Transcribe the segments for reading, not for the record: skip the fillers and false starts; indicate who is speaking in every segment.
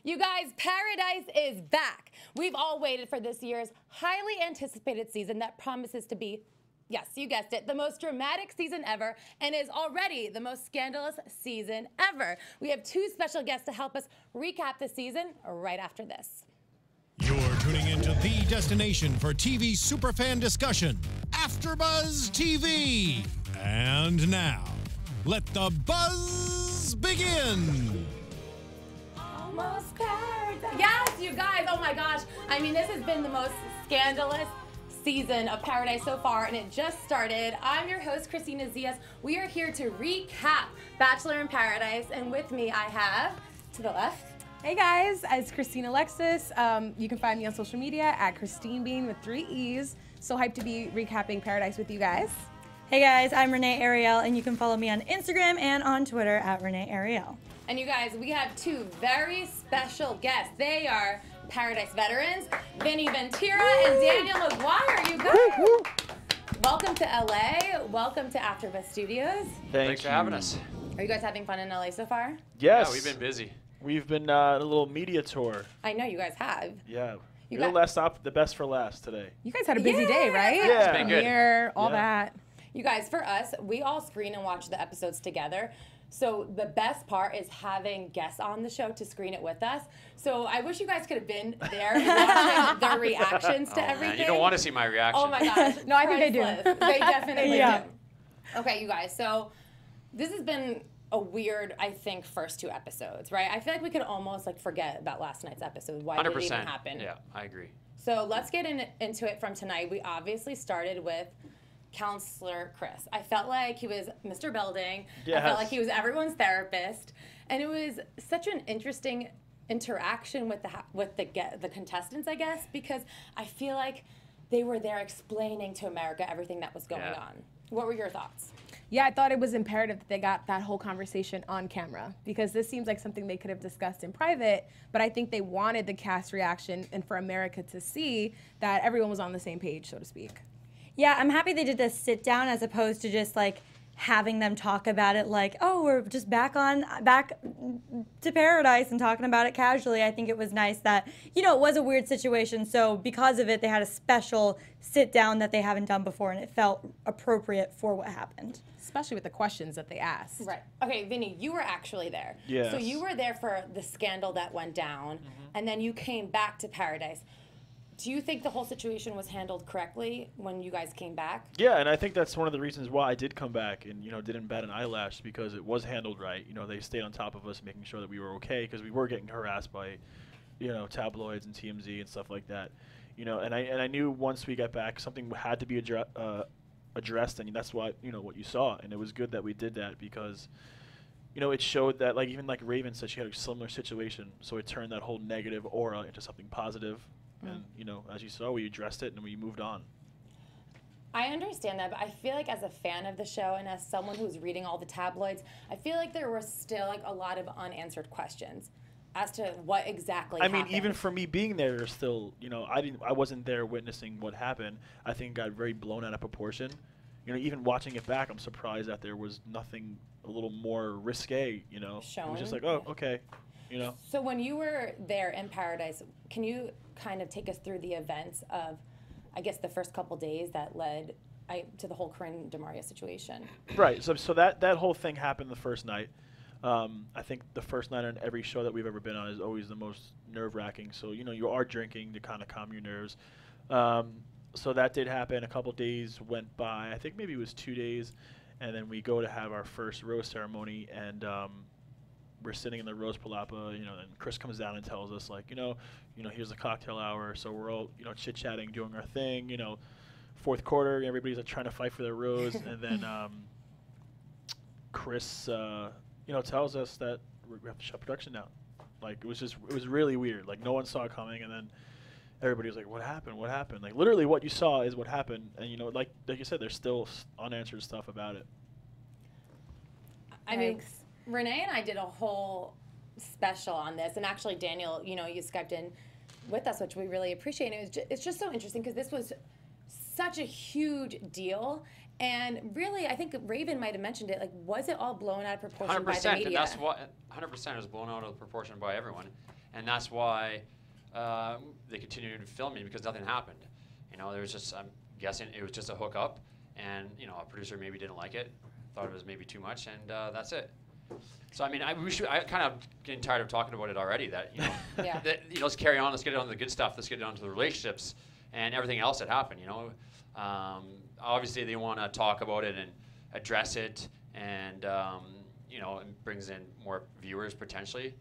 Speaker 1: You guys, Paradise is back. We've all waited for this year's highly anticipated season that promises to be, yes, you guessed it, the most dramatic season ever and is already the most scandalous season ever. We have two special guests to help us recap the season right after this.
Speaker 2: You're tuning into the destination for TV superfan discussion, AFTERBUZZ TV. And now, let the buzz begin.
Speaker 1: Almost Paradise. Yes, you guys, oh my gosh. I mean, this has been the most scandalous season of Paradise so far, and it just started. I'm your host, Kristina Zias. We are here to recap Bachelor in Paradise, and with me I have, to the left,
Speaker 3: hey guys, it's Christine Alexis. You can find me on social media at Christine Bean with 3 E's. So hyped to be recapping Paradise with you guys.
Speaker 4: Hey guys, I'm Renee Ariel, and you can follow me on Instagram and on Twitter at Renee Ariel.
Speaker 1: And you guys, we have two very special guests. They are Paradise veterans, Vinny Vinase and Daniel McGuire. You guys, welcome to LA. Welcome to AFTERBUZZ Studios.
Speaker 5: Thanks for having us.
Speaker 1: Are you guys having fun in LA so far?
Speaker 5: Yes.
Speaker 6: Yeah, we've been busy.
Speaker 5: We've been on a little media tour.
Speaker 1: I know you guys have.
Speaker 5: Yeah.
Speaker 1: You
Speaker 5: We're last stop, the best for last today.
Speaker 3: You guys had a busy day, right?
Speaker 5: Yeah.
Speaker 6: It's been good.
Speaker 3: Premiere, all that.
Speaker 1: You guys, for us, we all screen and watch the episodes together. So the best part is having guests on the show to screen it with us. So I wish you guys could have been there watching their reactions to everything.
Speaker 6: Man, you don't want to see my reaction.
Speaker 1: Oh my gosh.
Speaker 3: No, I think they do.
Speaker 1: They definitely
Speaker 3: Yeah.
Speaker 1: do. Okay, you guys, so this has been a weird, I think, first 2 episodes, right? I feel like we could almost like forget about last night's episode. Why did it even happen?
Speaker 6: Yeah, I agree.
Speaker 1: So let's get into it from tonight. We obviously started with Counselor Chris. I felt like he was Mr. Belding.
Speaker 5: Yes.
Speaker 1: I felt like he was everyone's therapist, and it was such an interesting interaction with the contestants, I guess, because I feel like they were there explaining to America everything that was going on. What were your thoughts?
Speaker 3: Yeah, I thought it was imperative that they got that whole conversation on camera because this seems like something they could have discussed in private, but I think they wanted the cast reaction and for America to see that everyone was on the same page, so to speak.
Speaker 4: Yeah, I'm happy they did this sit down as opposed to just like having them talk about it like, oh, we're just back to Paradise and talking about it casually. I think it was nice that, you know, it was a weird situation, so because of it, they had a special sit down that they haven't done before, and it felt appropriate for what happened.
Speaker 3: Especially with the questions that they asked.
Speaker 1: Right. Okay, Vinny, you were actually there.
Speaker 5: Yes.
Speaker 1: So you were there for the scandal that went down, and then you came back to Paradise. Do you think the whole situation was handled correctly when you guys came back?
Speaker 5: Yeah, and I think that's one of the reasons why I did come back and, you know, didn't bat an eyelash, because it was handled right. You know, they stayed on top of us, making sure that we were okay, because we were getting harassed by, you know, tabloids and TMZ and stuff like that. You know, and I knew once we got back, something had to be addressed, and that's why, you know, what you saw. And it was good that we did that because, you know, it showed that, like, even like Raven said, she had a similar situation, so it turned that whole negative aura into something positive. And, you know, as you saw, we addressed it and we moved on.
Speaker 1: I understand that, but I feel like as a fan of the show and as someone who's reading all the tabloids, I feel like there were still like a lot of unanswered questions as to what exactly happened.
Speaker 5: I mean, even for me being there, there's still, you know, I wasn't there witnessing what happened. I think it got very blown out of proportion. You know, even watching it back, I'm surprised that there was nothing a little more risque, you know.
Speaker 1: Shown?
Speaker 5: It was just like, oh, okay, you know.
Speaker 1: So when you were there in Paradise, can you kind of take us through the events of, I guess, the first couple days that led to the whole Corinne DeMaria situation?
Speaker 5: Right. So that whole thing happened the first night. I think the first night on every show that we've ever been on is always the most nerve-wracking. So, you know, you are drinking to kind of calm your nerves. So that did happen. A couple days went by. I think maybe it was 2 days. And then we go to have our first rose ceremony, and we're sitting in the Rose Palapa, you know, and Chris comes down and tells us, like, you know, here's the cocktail hour. So we're all, you know, chit-chatting, doing our thing, you know. Fourth quarter, everybody's like trying to fight for their rose. And then Chris, you know, tells us that we have to shut production down. Like, it was really weird. Like, no one saw it coming, and then everybody was like, what happened? What happened? Like, literally what you saw is what happened. And, you know, like you said, there's still unanswered stuff about it.
Speaker 1: I mean, Renee and I did a whole special on this, and actually, Daniel, you know, you Skyped in with us, which we really appreciate. And it's just so interesting because this was such a huge deal, And really, I think Raven might have mentioned it. Like, was it all blown out of proportion
Speaker 6: 100%,
Speaker 1: by the media?
Speaker 6: and that's why 100% was blown out of proportion by everyone, and that's why they continued filming, because nothing happened. You know, there was just, I'm guessing it was just a hookup, and you know, a producer maybe didn't like it, thought it was maybe too much, and that's it. So I mean, I kind of getting tired of talking about it already. That you know,
Speaker 1: Yeah.
Speaker 6: that, you know, let's carry on. Let's get on to the good stuff. Let's get on to the relationships and everything else that happened. You know, obviously they want to talk about it and address it, and you know, it brings in more viewers potentially,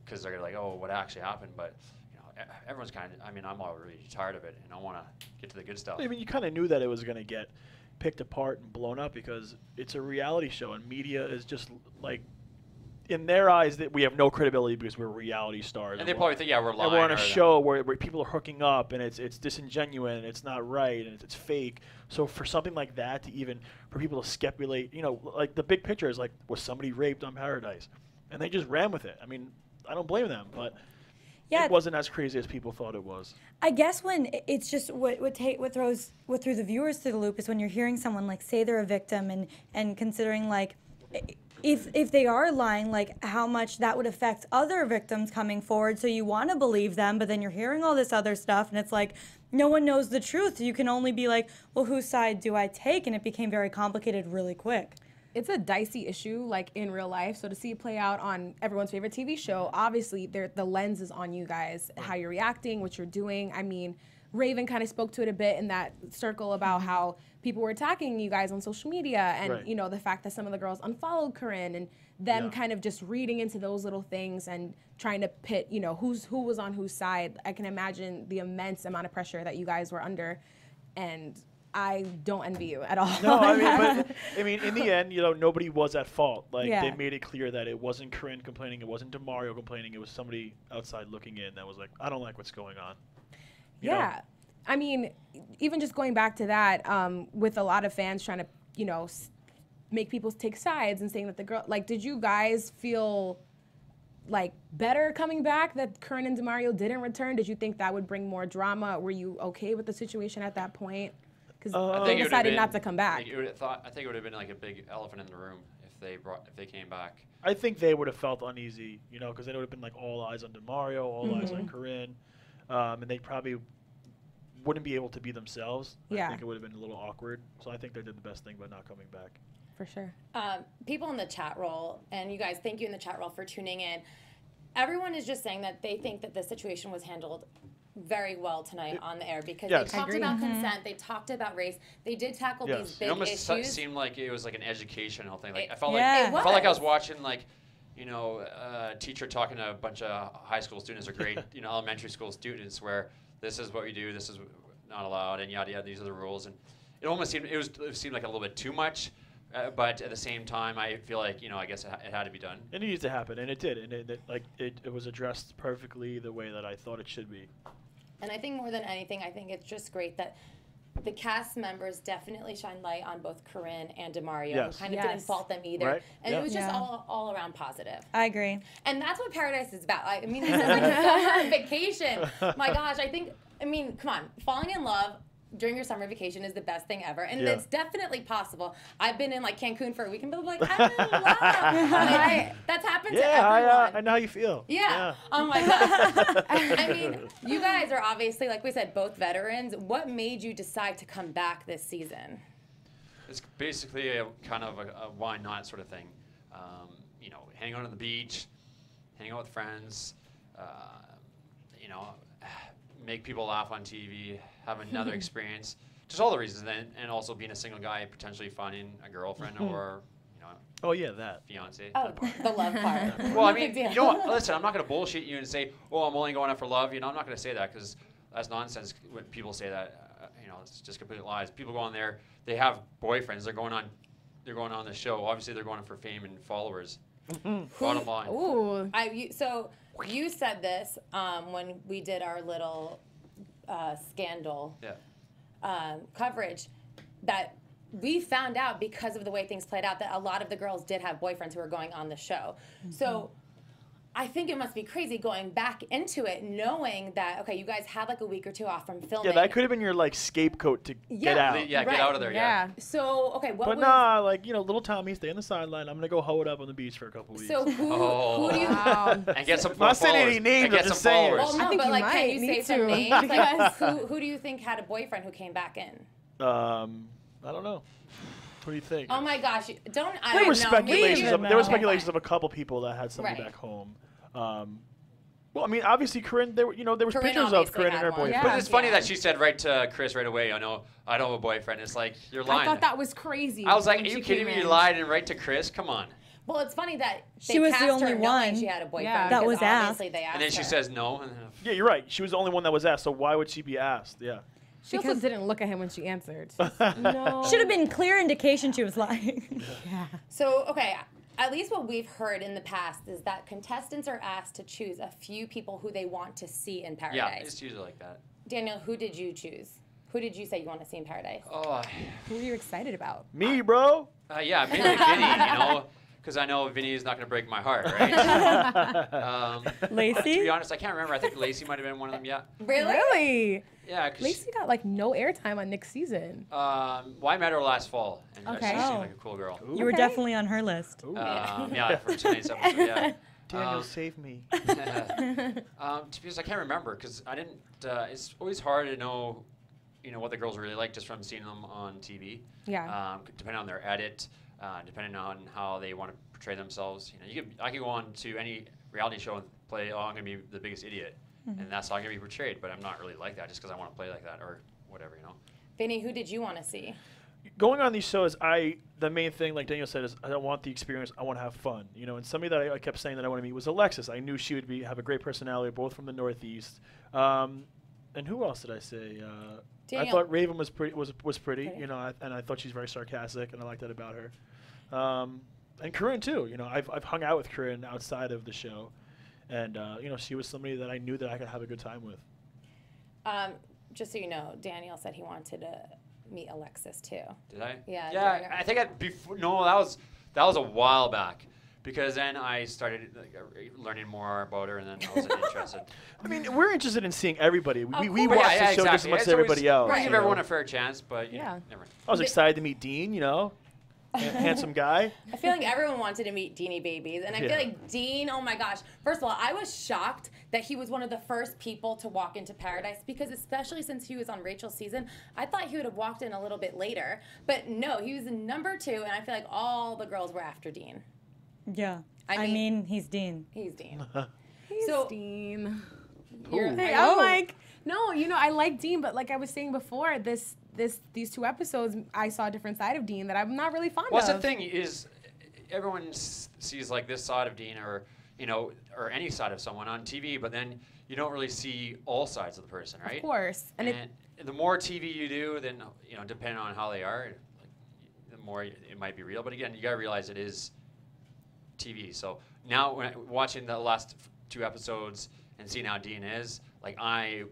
Speaker 6: because they're like, oh, what actually happened? But you know, everyone's kind of. I mean, I'm already tired of it, and I want to get to the good stuff.
Speaker 5: I mean, you kind of knew that it was going to get picked apart and blown up, because it's a reality show, and media is just like, in their eyes, that we have no credibility because we're reality stars.
Speaker 6: And they probably think, yeah, we're lying.
Speaker 5: And we're on a show where people are hooking up, and it's disingenuous, and it's not right, and it's fake. So for something like that to even, for people to speculate, you know, like the big picture is like, was somebody raped on Paradise? And they just ran with it. I mean, I don't blame them, but it wasn't as crazy as people thought it was.
Speaker 4: I guess when it's just what threw the viewers through the loop is when you're hearing someone like say they're a victim, and considering like if they are lying, like how much that would affect other victims coming forward. So you want to believe them, but then you're hearing all this other stuff, and it's like no one knows the truth. You can only be like, well, whose side do I take? And it became very complicated really quick.
Speaker 3: It's a dicey issue, like in real life. So to see it play out on everyone's favorite TV show, obviously the lens is on you guys, how you're reacting, what you're doing. I mean, Raven kind of spoke to it a bit in that circle about how people were attacking you guys on social media, and you know, the fact that some of the girls unfollowed Corinne, and them kind of just reading into those little things and trying to pit, you know, who was on whose side. I can imagine the immense amount of pressure that you guys were under, and I don't envy you at all.
Speaker 5: No, I mean, in the end, you know, nobody was at fault. Like, they made it clear that it wasn't Corinne complaining, it wasn't DeMario complaining, it was somebody outside looking in that was like, I don't like what's going on. You know?
Speaker 3: I mean, even just going back to that, with a lot of fans trying to, you know, make people take sides and saying that the girl, like, did you guys feel like better coming back that Corinne and DeMario didn't return? Did you think that would bring more drama? Were you okay with the situation at that point? Because they decided not to come back.
Speaker 6: I think it would have been like a big elephant in the room if they came back.
Speaker 5: I think they would have felt uneasy, you know, because then it would have been like all eyes on DeMario, all eyes on Corinne, and they probably wouldn't be able to be themselves. I think it would have been a little awkward. So I think they did the best thing by not coming back.
Speaker 3: For sure.
Speaker 1: People in the chat roll, and you guys, thank you in the chat roll for tuning in. Everyone is just saying that they think that the situation was handled very well tonight on the air, because they talked about consent, they talked about race, they did tackle these big issues. It almost
Speaker 6: seemed like it was like an educational thing. Like I felt like I was watching, like, you know, a teacher talking to a bunch of high school students or grade, you know, elementary school students, where this is what we do, this is not allowed, and yada yada. These are the rules, and it almost seemed it seemed like a little bit too much. But at the same time, I feel like, you know, I guess it had to be done.
Speaker 5: It needed to happen, and it did, and it was addressed perfectly the way that I thought it should be.
Speaker 1: And I think more than anything, I think it's just great that the cast members definitely shine light on both Corinne and DeMario, who kind of didn't fault them either. And it was just all around positive.
Speaker 4: I agree.
Speaker 1: And that's what Paradise is about. I mean, this is like a summer vacation. My gosh, I mean, come on, falling in love during your summer vacation is the best thing ever, and it's definitely possible. I've been in like Cancun for a week, and people are like, I'm in love. That's happened to everyone.
Speaker 5: I know how you feel.
Speaker 1: Oh my gosh. I mean, you guys are obviously, like we said, both veterans. What made you decide to come back this season?
Speaker 6: It's basically a kind of a why not sort of thing. You know, hang out on the beach, hang out with friends, you know, make people laugh on TV, have another experience. Just all the reasons, and also being a single guy, potentially finding a girlfriend or, you know,
Speaker 5: that
Speaker 6: fiance.
Speaker 1: Oh, the love part.
Speaker 6: Well, I mean, you know what? Listen, I'm not going to bullshit you and say, oh, I'm only going out for love. You know, I'm not going to say that, because that's nonsense when people say that. You know, it's just complete lies. People go on there, they have boyfriends. They're going on the show. Obviously, they're going for fame and followers. Bottom line.
Speaker 3: Ooh.
Speaker 1: So you said this when we did our little scandal coverage, that we found out because of the way things played out that a lot of the girls did have boyfriends who were going on the show. So I think it must be crazy going back into it, knowing that, okay, you guys had like a week or two off from filming.
Speaker 5: Yeah, that could have been your like scapegoat to get out.
Speaker 6: Yeah, get out of there. Yeah.
Speaker 1: So, okay, what
Speaker 5: But
Speaker 1: was...
Speaker 5: nah, like, little Tommy, stay on the sideline. I'm going to go hoe it up on the beach for a couple weeks.
Speaker 1: So who do you...
Speaker 6: And get some
Speaker 5: I'm not saying
Speaker 6: followers.
Speaker 5: any names,
Speaker 6: And get
Speaker 5: I'm just
Speaker 6: some
Speaker 5: saying.
Speaker 6: followers.
Speaker 1: Well, no,
Speaker 3: I think
Speaker 1: but
Speaker 3: you
Speaker 1: like, can
Speaker 3: might
Speaker 1: you say
Speaker 3: need
Speaker 1: some
Speaker 3: to.
Speaker 1: names? Like, who do you think had a boyfriend who came back in?
Speaker 5: I don't know. What do you think?
Speaker 1: Oh my gosh, don't... I
Speaker 5: There
Speaker 1: don't
Speaker 5: were
Speaker 1: know.
Speaker 5: speculations.
Speaker 1: Maybe.
Speaker 5: There were
Speaker 1: Okay,
Speaker 5: speculations
Speaker 1: fine.
Speaker 5: of a couple people that had somebody
Speaker 1: Right.
Speaker 5: back home. Well, I mean, obviously, Corinne. There was
Speaker 1: Corinne
Speaker 5: pictures of
Speaker 1: obviously
Speaker 5: Corinne and
Speaker 1: had
Speaker 5: her
Speaker 1: one.
Speaker 5: boyfriend.
Speaker 6: But it's funny
Speaker 1: Yeah.
Speaker 6: that she said right to Chris right away, I don't have a boyfriend. It's like, you're lying.
Speaker 3: I thought that was crazy.
Speaker 6: I was like,
Speaker 3: when
Speaker 6: are you
Speaker 3: she
Speaker 6: kidding
Speaker 3: came
Speaker 6: me? You
Speaker 3: in.
Speaker 6: lied and right to Chris? Come on.
Speaker 1: Well, it's funny that
Speaker 4: She
Speaker 1: they
Speaker 4: was the
Speaker 1: cast
Speaker 4: only
Speaker 1: her knowing
Speaker 4: one.
Speaker 1: she had a boyfriend.
Speaker 3: Yeah.
Speaker 4: That
Speaker 1: because
Speaker 4: was
Speaker 1: obviously
Speaker 4: asked.
Speaker 1: They asked
Speaker 6: And then she
Speaker 1: her.
Speaker 6: says no.
Speaker 5: Yeah, you're right. She was the only one that was asked. So why would she be asked? Yeah.
Speaker 3: She also didn't look at him when she answered.
Speaker 1: No.
Speaker 4: Should have been clear indication she was lying.
Speaker 1: So, okay, at least what we've heard in the past is that contestants are asked to choose a few people who they want to see in Paradise.
Speaker 6: Yeah, it's usually like that.
Speaker 1: Daniel, who did you choose? Who did you say you want to see in Paradise?
Speaker 6: Oh,
Speaker 3: Who are you excited about?
Speaker 5: Me, bro.
Speaker 6: yeah, maybe Vinny, because I know Vinny is not going to break my heart, right?
Speaker 4: Lacey?
Speaker 6: To be honest, I can't remember. I think Lacey might have been one of them, yeah.
Speaker 3: Really?
Speaker 6: Yeah, because
Speaker 3: Lacey got like no airtime on Nick's season.
Speaker 6: well, I met her last fall, and
Speaker 3: Okay.
Speaker 6: she seemed
Speaker 4: Oh.
Speaker 6: like a cool girl.
Speaker 4: You were definitely on her list.
Speaker 6: Yeah, for tonight's episode, yeah.
Speaker 5: Daniel, save me.
Speaker 6: Because I can't remember, because I didn't. It's always hard to know, what the girls are really like just from seeing them on TV.
Speaker 3: Yeah.
Speaker 6: Depending on their edit, depending on how they want to portray themselves. I could go on to any reality show and play. Oh, I'm gonna be the biggest idiot, and that's how I'm gonna be portrayed. But I'm not really like that, just because I want to play like that or whatever,
Speaker 1: Vinny, who did you want to see?
Speaker 5: Going on these shows, the main thing, like Daniel said, is I don't want the experience. I want to have fun, And somebody that I kept saying that I want to meet was Alexis. I knew she would have a great personality, both from the Northeast. And who else did I say? I
Speaker 1: Daniel.
Speaker 5: thought Raven was pretty. Was pretty, and I thought she's very sarcastic, and I like that about her. And Corinne too. I've hung out with Corinne outside of the show, and she was somebody that I knew that I could have a good time with.
Speaker 1: Just so you know, Daniel said he wanted to meet Alexis too.
Speaker 6: Did I?
Speaker 1: Yeah,
Speaker 6: Yeah,
Speaker 1: during
Speaker 6: I think before. No, that was a while back. Because then I started learning more about her, and then I wasn't interested.
Speaker 5: I mean, we're interested in seeing everybody. We
Speaker 1: course.
Speaker 5: watch
Speaker 6: Yeah,
Speaker 5: the show just as much as everybody else.
Speaker 6: Right. Give
Speaker 5: you
Speaker 6: everyone
Speaker 5: know?
Speaker 6: a fair chance, but
Speaker 3: Yeah.
Speaker 6: never.
Speaker 5: I was excited to meet Dean. Handsome guy.
Speaker 1: I feel like everyone wanted to meet Deanie Babies, and I feel
Speaker 5: Yeah.
Speaker 1: like Dean, oh my gosh. First of all, I was shocked that he was one of the first people to walk into Paradise, because especially since he was on Rachel's season, I thought he would have walked in a little bit later. But no, he was number 2, and I feel like all the girls were after Dean.
Speaker 4: Yeah.
Speaker 1: I
Speaker 4: I
Speaker 1: mean-
Speaker 4: mean, he's Dean.
Speaker 1: He's Dean.
Speaker 3: He's
Speaker 1: So-
Speaker 3: Dean.
Speaker 1: You're-
Speaker 3: Hey, I'm like, no, I like Dean, but like I was saying before, these 2 episodes, I saw a different side of Dean that I'm not really fond
Speaker 6: Well,
Speaker 3: of.
Speaker 6: the thing is, everyone sees like this side of Dean, or or any side of someone on TV, but then you don't really see all sides of the person, right?
Speaker 3: Of course. And
Speaker 6: the more TV you do, then depending on how they are, like, the more it might be real. But again, you gotta realize it is TV. So now, when watching the last 2 episodes and seeing how Dean is, like, I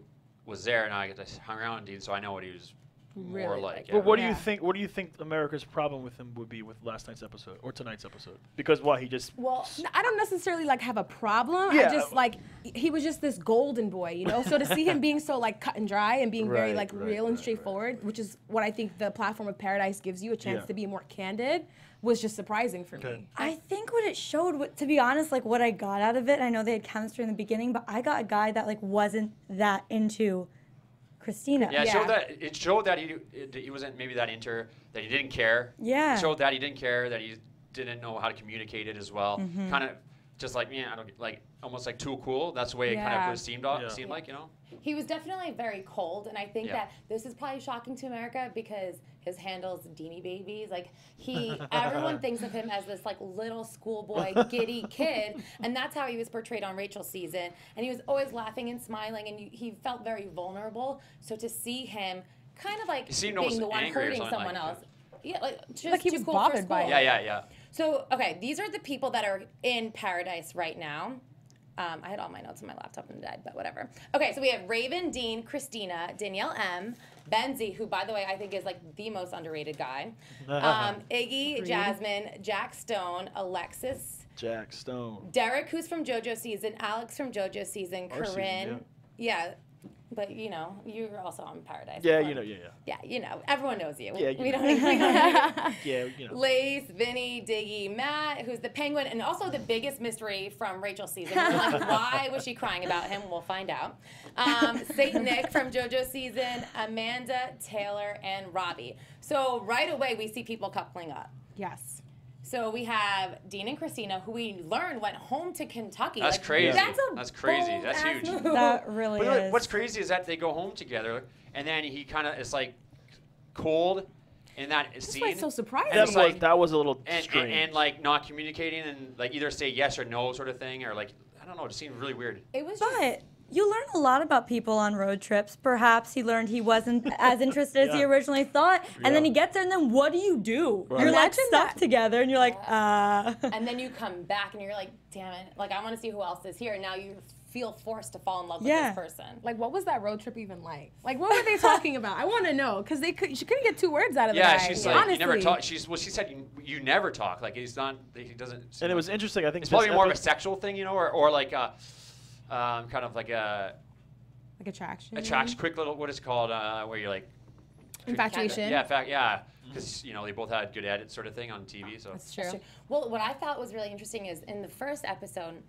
Speaker 6: was there and I hung around with Dean, so I know what he was more
Speaker 3: Really
Speaker 6: like.
Speaker 3: like.
Speaker 6: Yeah.
Speaker 5: But what do you
Speaker 3: Yeah.
Speaker 5: think? What do you think America's problem with him would be with last night's episode or tonight's episode? Because he just
Speaker 1: Well,
Speaker 3: I don't necessarily like have a problem.
Speaker 5: Yeah.
Speaker 3: I just like he was just this golden boy, So to see him being so like cut and dry and being very
Speaker 5: Right,
Speaker 3: like real and
Speaker 5: right.
Speaker 3: straightforward, which is what I think the platform of Paradise gives you a chance
Speaker 5: Yeah.
Speaker 3: to be more candid, was just surprising for me.
Speaker 4: I think what it showed, to be honest, like what I got out of it, I know they had chemistry in the beginning, but I got a guy that like wasn't that into Kristina.
Speaker 6: Yeah,
Speaker 3: Yeah.
Speaker 6: it showed that he wasn't maybe that into her, that he didn't care.
Speaker 4: Yeah.
Speaker 6: It showed that he didn't care, that he didn't know how to communicate it as well.
Speaker 4: Mm-hmm.
Speaker 6: Kind of just like, I don't like almost like too cool. That's the way it kind
Speaker 3: Yeah.
Speaker 6: of was seemed like,
Speaker 1: he was definitely very cold, and I think
Speaker 6: Yeah.
Speaker 1: that this is probably shocking to America because his handle's Deanie Babies. Like, everyone thinks of him as this like little schoolboy giddy kid, and that's how he was portrayed on Rachel's season. And he was always laughing and smiling, and he felt very vulnerable. So to see him kind of like
Speaker 6: He seemed
Speaker 1: being
Speaker 6: almost
Speaker 1: the one
Speaker 6: angry or
Speaker 1: hurting
Speaker 6: something,
Speaker 1: someone
Speaker 6: like,
Speaker 1: else. Yeah, just
Speaker 3: Like he
Speaker 1: too
Speaker 3: was
Speaker 1: cool for
Speaker 3: bothered by
Speaker 1: school.
Speaker 3: it.
Speaker 6: Yeah.
Speaker 1: So, okay, these are the people that are in Paradise right now. I had all my notes on my laptop and it died, but whatever. Okay, so we have Raven, Dean, Kristina, Danielle M, Benzie, who, by the way, I think is like the most underrated guy, Iggy, Jasmine, Jack Stone, Alexis,
Speaker 5: Jack Stone.
Speaker 1: Derek, who's from JoJo season, Alex from JoJo season,
Speaker 5: Our season,
Speaker 1: Corinne. Yeah. But you know, you're also on Paradise.
Speaker 5: Yeah,
Speaker 1: before.
Speaker 5: you know, yeah.
Speaker 1: Yeah, you know, everyone knows you.
Speaker 5: Yeah, you
Speaker 1: we
Speaker 5: know.
Speaker 1: don't. We don't
Speaker 5: Yeah, you know.
Speaker 1: Lace, Vinny, Diggy, Matt, who's the penguin, and also the biggest mystery from Rachel's season. We're like, why was she crying about him? We'll find out. Saint Nick from JoJo season, Amanda, Taylor, and Robbie. So right away we see people coupling up.
Speaker 3: Yes.
Speaker 1: So we have Dean and Kristina, who we learned went home to Kentucky.
Speaker 6: That's crazy.
Speaker 1: That's
Speaker 6: crazy.
Speaker 1: bold
Speaker 6: That's
Speaker 1: ass
Speaker 6: huge.
Speaker 1: move.
Speaker 4: That really
Speaker 6: But
Speaker 4: is.
Speaker 6: what's crazy is that they go home together, and then he kind of is like cold in that
Speaker 3: That's
Speaker 6: scene.
Speaker 3: why it's so surprising.
Speaker 6: And it's like-
Speaker 5: That was a little
Speaker 6: and,
Speaker 5: strange.
Speaker 6: and like not communicating and like either say yes or no sort of thing, or like I don't know, it seemed really weird.
Speaker 1: It was
Speaker 4: But you learn a lot about people on road trips. Perhaps he learned he wasn't as interested as he
Speaker 5: Yeah.
Speaker 4: originally thought, and then
Speaker 5: Yeah.
Speaker 4: he gets there, and then what do you do?
Speaker 5: Right.
Speaker 4: You're like
Speaker 3: Imagine
Speaker 4: stuck
Speaker 3: that.
Speaker 4: together, and you're like,
Speaker 1: and then you come back and you're like, damn it, like I want to see who else is here. And now you feel forced to fall in love with
Speaker 4: Yeah.
Speaker 1: this person.
Speaker 3: Like, what was that road trip even like? Like, what were they talking about? I want to know, because she couldn't get 2 words out of the
Speaker 6: Yeah,
Speaker 3: guy.
Speaker 6: she's like
Speaker 3: honestly.
Speaker 6: you never talk. She said you never talk. Like he doesn't.
Speaker 5: And it was interesting. I think
Speaker 6: It's
Speaker 5: this
Speaker 6: probably more of a
Speaker 5: epi-
Speaker 6: sexual thing, you know, or like kind of like a
Speaker 3: like attraction.
Speaker 6: quick little what is it called where you're like
Speaker 3: Infatuation.
Speaker 6: yeah, because you know they both had good edits sort of thing on TV. So
Speaker 3: That's true.
Speaker 1: That's true. Well, what I thought was really interesting is in the first episode,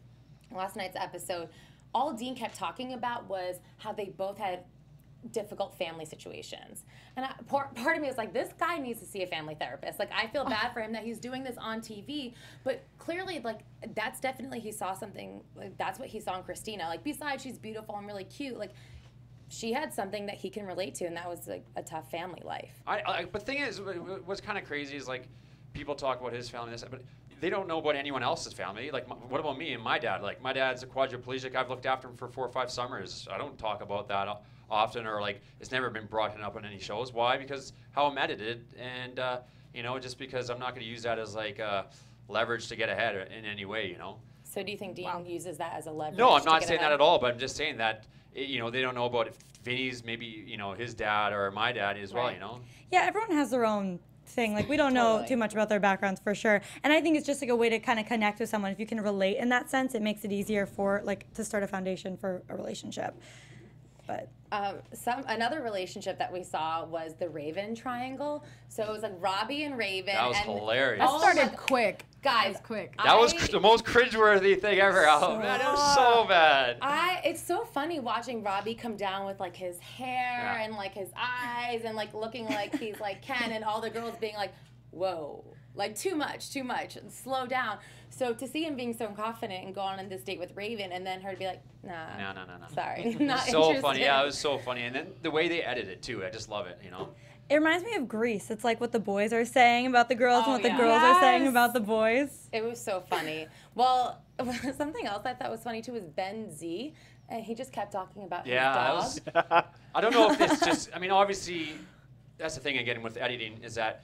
Speaker 1: last night's episode, all Dean kept talking about was how they both had difficult family situations. And part of me was like, this guy needs to see a family therapist. Like, I feel bad for him that he's doing this on TV, but clearly, like, that's definitely, he saw something, like, that's what he saw in Kristina. Like, besides she's beautiful and really cute, like, she had something that he can relate to, and that was, like, a tough family life.
Speaker 6: but the thing is, what's kind of crazy is like people talk about his family, but they don't know about anyone else's family. Like, what about me and my dad? Like, my dad's a quadriplegic. I've looked after him for 4 or 5 summers. I don't talk about that often, or like it's never been brought up on any shows. Why? Because how I'm edited, and you know, just because I'm not going to use that as like leverage to get ahead in any way. You know.
Speaker 1: So do you think Dean uses that as a leverage?
Speaker 6: No, I'm
Speaker 1: to
Speaker 6: not
Speaker 1: get
Speaker 6: saying
Speaker 1: ahead?
Speaker 6: that at all. But I'm just saying that you know they don't know about if Vinny's maybe you know his dad or my dad as well.
Speaker 1: Right.
Speaker 6: You know.
Speaker 4: yeah, everyone has their own thing. Like, we don't know
Speaker 1: Totally.
Speaker 4: too much about their backgrounds for sure. And I think it's just like a way to kind of connect with someone. If you can relate in that sense, it makes it easier for like to start a foundation for a relationship. But
Speaker 1: Another relationship that we saw was the Raven triangle. So it was like Robbie and Raven.
Speaker 6: That was
Speaker 1: and
Speaker 6: hilarious.
Speaker 3: That
Speaker 1: Oh
Speaker 3: started
Speaker 1: my-
Speaker 3: quick.
Speaker 1: Guys,
Speaker 3: That was quick.
Speaker 6: That was the most cringeworthy thing ever. Oh man, it was so bad.
Speaker 1: It's so funny watching Robbie come down with like his hair
Speaker 6: Yeah.
Speaker 1: and like his eyes and like looking like he's like Ken, and all the girls being like, whoa, like too much, slow down. So to see him being so confident and go on this date with Raven, and then her to be like, nah,
Speaker 6: No.
Speaker 1: sorry, not
Speaker 6: So
Speaker 1: interested.
Speaker 6: funny. Yeah, it was so funny. And then the way they edited it too, I just love it. You know.
Speaker 4: it reminds me of Grease. It's like what the boys are saying about the girls
Speaker 1: Oh,
Speaker 4: and what the
Speaker 1: yeah.
Speaker 4: girls are saying
Speaker 3: Yes.
Speaker 4: about the boys.
Speaker 1: It was so funny. Well, something else I thought was funny too was Ben Z, and he just kept talking about
Speaker 6: Yeah,
Speaker 1: his
Speaker 6: that
Speaker 1: dog.
Speaker 6: was, I don't know if it's just. I mean, obviously, that's the thing again with editing is that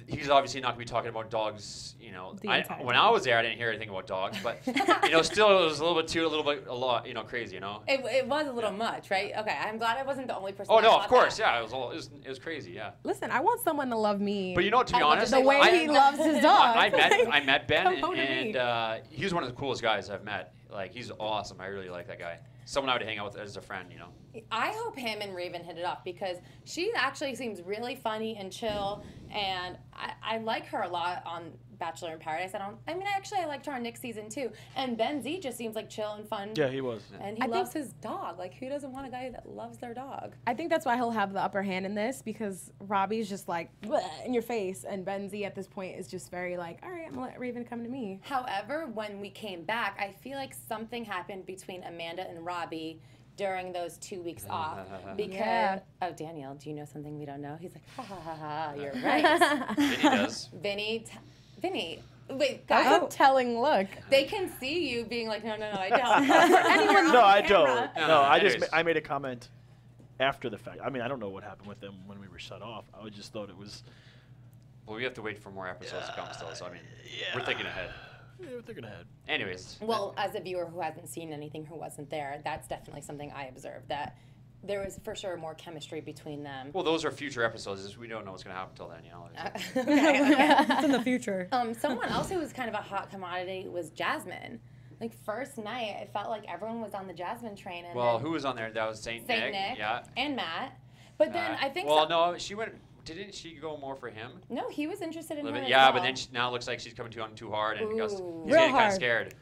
Speaker 6: he's obviously not going to be talking about dogs. You know,
Speaker 3: The entire
Speaker 6: when
Speaker 3: time.
Speaker 6: I was there, I didn't hear anything about dogs, but you know, still it was a lot, you know, crazy. You know.
Speaker 1: It was a little much, right? Okay, I'm glad I wasn't the only person.
Speaker 6: Oh
Speaker 1: that
Speaker 6: no,
Speaker 1: thought
Speaker 6: of course,
Speaker 1: that.
Speaker 6: yeah, it was crazy, yeah.
Speaker 3: Listen, I want someone to love me.
Speaker 6: But you know, to be
Speaker 1: I love
Speaker 6: honest,
Speaker 3: the way he loves his dog.
Speaker 6: I met Ben,
Speaker 3: Come home to me.
Speaker 6: and he was one of the coolest guys I've met. Like, he's awesome. I really like that guy. Someone I would hang out with as a friend, you know.
Speaker 1: I hope him and Raven hit it off because she actually seems really funny and chill, and I like her a lot on Bachelor in Paradise. I liked her on Nick's season too. And Ben Z just seems like chill and fun.
Speaker 5: Yeah, he was.
Speaker 1: And he loves his dog. Like, who doesn't want a guy that loves their dog?
Speaker 3: I think that's why he'll have the upper hand in this, because Robbie's just like "Bleh," in your face, and Ben Z at this point is just very like, all right, I'm gonna let Raven come to me.
Speaker 1: However, when we came back, I feel like something happened between Amanda and Robbie during those 2 weeks off. Because,
Speaker 3: Yeah.
Speaker 1: oh, Daniel, do you know something we don't know? He's like, ha ha ha ha, you're right.
Speaker 6: Vinny does.
Speaker 1: Vinny, wait,
Speaker 3: That
Speaker 1: guys,
Speaker 3: was a telling look.
Speaker 1: they can see you being like, no, I don't.
Speaker 3: Anyone
Speaker 5: No, I
Speaker 1: camera.
Speaker 5: don't.
Speaker 6: No,
Speaker 5: No, I
Speaker 6: anyways.
Speaker 5: I made a comment after the fact. I mean, I don't know what happened with them when we were shut off. I just thought it was.
Speaker 6: Well, we have to wait for more episodes to come still, so I mean, we're thinking ahead.
Speaker 5: Yeah, we're thinking ahead.
Speaker 6: Anyways.
Speaker 1: Well, as a viewer who hasn't seen anything, who wasn't there, that's definitely something I observed, that there was for sure more chemistry between them.
Speaker 6: Well, those are future episodes. We don't know what's going to happen till then, you know.
Speaker 4: It's in the future.
Speaker 1: Someone else who was kind of a hot commodity was Jasmine. Like, first night, it felt like everyone was on the Jasmine train. And
Speaker 6: well, who was on there? That was Saint Nick.
Speaker 1: Yeah. And Matt. But then I think.
Speaker 6: Well, no, she went. Didn't she go more for him?
Speaker 1: No, he was interested in her. As
Speaker 6: yeah,
Speaker 1: well.
Speaker 6: but then now it looks like she's coming on too hard, and he's
Speaker 4: Real
Speaker 6: getting kind
Speaker 4: hard.
Speaker 6: of scared.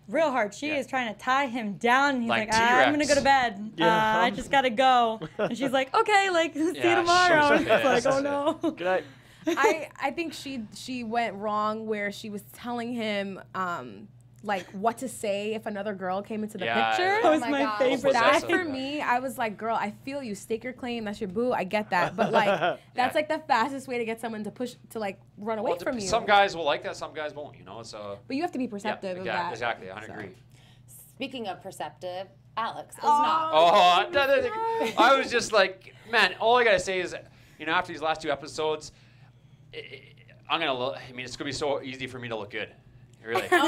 Speaker 4: Real hard. She is trying to tie him down. He's like,
Speaker 6: T-Rex.
Speaker 4: I'm gonna go to bed. I just gotta go. And she's like, okay, like see you tomorrow. And it's like, oh no.
Speaker 5: Good night.
Speaker 3: I think she went wrong where she was telling him like what to say if another girl came into the picture.
Speaker 4: That was my
Speaker 1: gosh.
Speaker 4: favorite.
Speaker 3: That
Speaker 6: Possessive.
Speaker 3: for me, I was like, girl, I feel you. Stake your claim. That's your boo. I get that. But like, that's like the fastest way to get someone to like run away from you.
Speaker 6: Some guys will like that, some guys won't, you know. So.
Speaker 3: But you have to be perceptive of that.
Speaker 6: Exactly, I agree.
Speaker 1: Speaking of perceptive, Alex is not.
Speaker 6: Oh, I was just like, man, all I gotta say is, you know, after these last 2 episodes, I'm gonna look. I mean, it's gonna be so easy for me to look good. Really. No,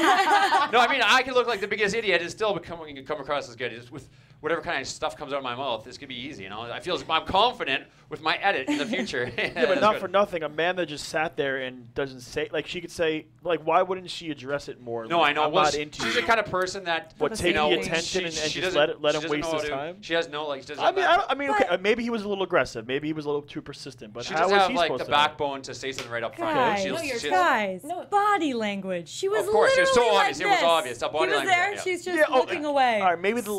Speaker 6: I mean, I can look like the biggest idiot and still come across as good. Just with whatever kind of stuff comes out of my mouth, this could be easy, you know. I'm confident with my edit in the future.
Speaker 5: Yeah, but not for nothing. A man that just sat there and doesn't say, like, she could say, like, why wouldn't she address it more?
Speaker 6: No,
Speaker 5: like,
Speaker 6: I know.
Speaker 5: I'm
Speaker 6: well,
Speaker 5: not into
Speaker 6: she's
Speaker 5: you.
Speaker 6: the kind of person that
Speaker 5: take the attention and just let him waste his time.
Speaker 6: She has no like. She doesn't
Speaker 5: I mean, okay, maybe he was a little aggressive. Maybe he was a little too persistent. But
Speaker 6: she
Speaker 5: how
Speaker 6: doesn't
Speaker 5: was
Speaker 6: have
Speaker 5: he
Speaker 6: like
Speaker 5: supposed
Speaker 6: the
Speaker 5: to know?
Speaker 6: backbone to say something right up front.
Speaker 4: Guys,
Speaker 6: She's-
Speaker 4: body language. She was
Speaker 6: Of course, it was so
Speaker 4: literally like
Speaker 6: obvious. It was
Speaker 4: this.
Speaker 6: obvious. That body
Speaker 4: he was
Speaker 6: language,
Speaker 4: there.
Speaker 6: yeah.
Speaker 4: She's just looking away.
Speaker 5: All right, maybe the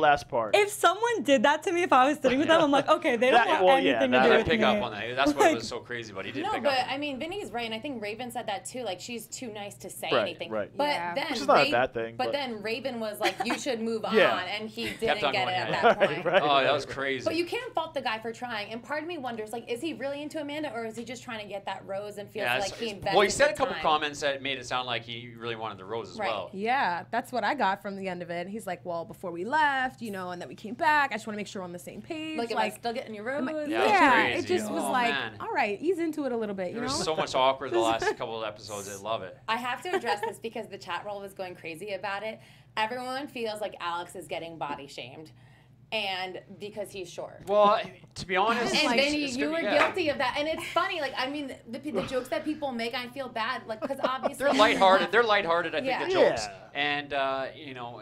Speaker 5: last part.
Speaker 4: If someone did that to me, if I was sitting with them, I'm like, okay, they don't want anything to
Speaker 6: He
Speaker 4: do
Speaker 6: did
Speaker 4: with
Speaker 6: pick
Speaker 4: me.
Speaker 6: up on that. That's what was so crazy, but he did
Speaker 1: No,
Speaker 6: pick
Speaker 1: but
Speaker 6: up.
Speaker 1: I mean, Vinny's right, and I think Raven said that too. Like, she's too nice to say
Speaker 5: Right,
Speaker 1: anything.
Speaker 5: right.
Speaker 1: But
Speaker 3: Yeah.
Speaker 1: then,
Speaker 5: Which is not a bad thing,
Speaker 1: But
Speaker 5: but-
Speaker 1: then Raven was like, "You should move on,"
Speaker 5: Yeah.
Speaker 1: and he
Speaker 6: Kept
Speaker 1: didn't
Speaker 6: on
Speaker 1: get
Speaker 6: going,
Speaker 1: it at
Speaker 6: yeah.
Speaker 1: that point.
Speaker 6: Oh, that was crazy.
Speaker 1: But you can't fault the guy for trying. And part of me wonders, like, is he really into Amanda, or is he just trying to get that rose and feels like he invested
Speaker 6: well, he said
Speaker 1: the
Speaker 6: a couple
Speaker 1: time?
Speaker 6: comments that made it sound like he really wanted the rose as
Speaker 1: Right.
Speaker 6: well.
Speaker 3: Yeah, that's what I got from the end of it. He's like, well, before we left, you know, and then we came back, I just want to make sure we're on the same page.
Speaker 1: Like, am I still getting your rose?
Speaker 6: Yeah,
Speaker 3: yeah,
Speaker 6: it was
Speaker 3: it
Speaker 6: crazy.
Speaker 3: just was
Speaker 6: Oh,
Speaker 3: like,
Speaker 6: man.
Speaker 3: all right, ease into it a little bit, you
Speaker 6: There
Speaker 3: know?
Speaker 6: was so much awkward the last couple of episodes. I love it.
Speaker 1: I have to address this because the chat roll was going crazy about it. Everyone feels like Alex is getting body shamed, and because he's short.
Speaker 6: Well, to be honest,
Speaker 1: And Vinny,
Speaker 6: it's
Speaker 1: you
Speaker 6: gonna
Speaker 1: were
Speaker 6: be-
Speaker 1: guilty of that, and it's funny. Like, I mean, the jokes that people make, I feel bad, like, because obviously
Speaker 6: They're lighthearted. They're lighthearted. I think
Speaker 1: Yeah.
Speaker 6: the jokes,
Speaker 5: Yeah.
Speaker 6: and you know,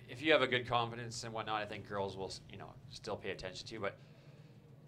Speaker 6: if you have a good confidence and whatnot, I think girls will, you know, still pay attention to you. But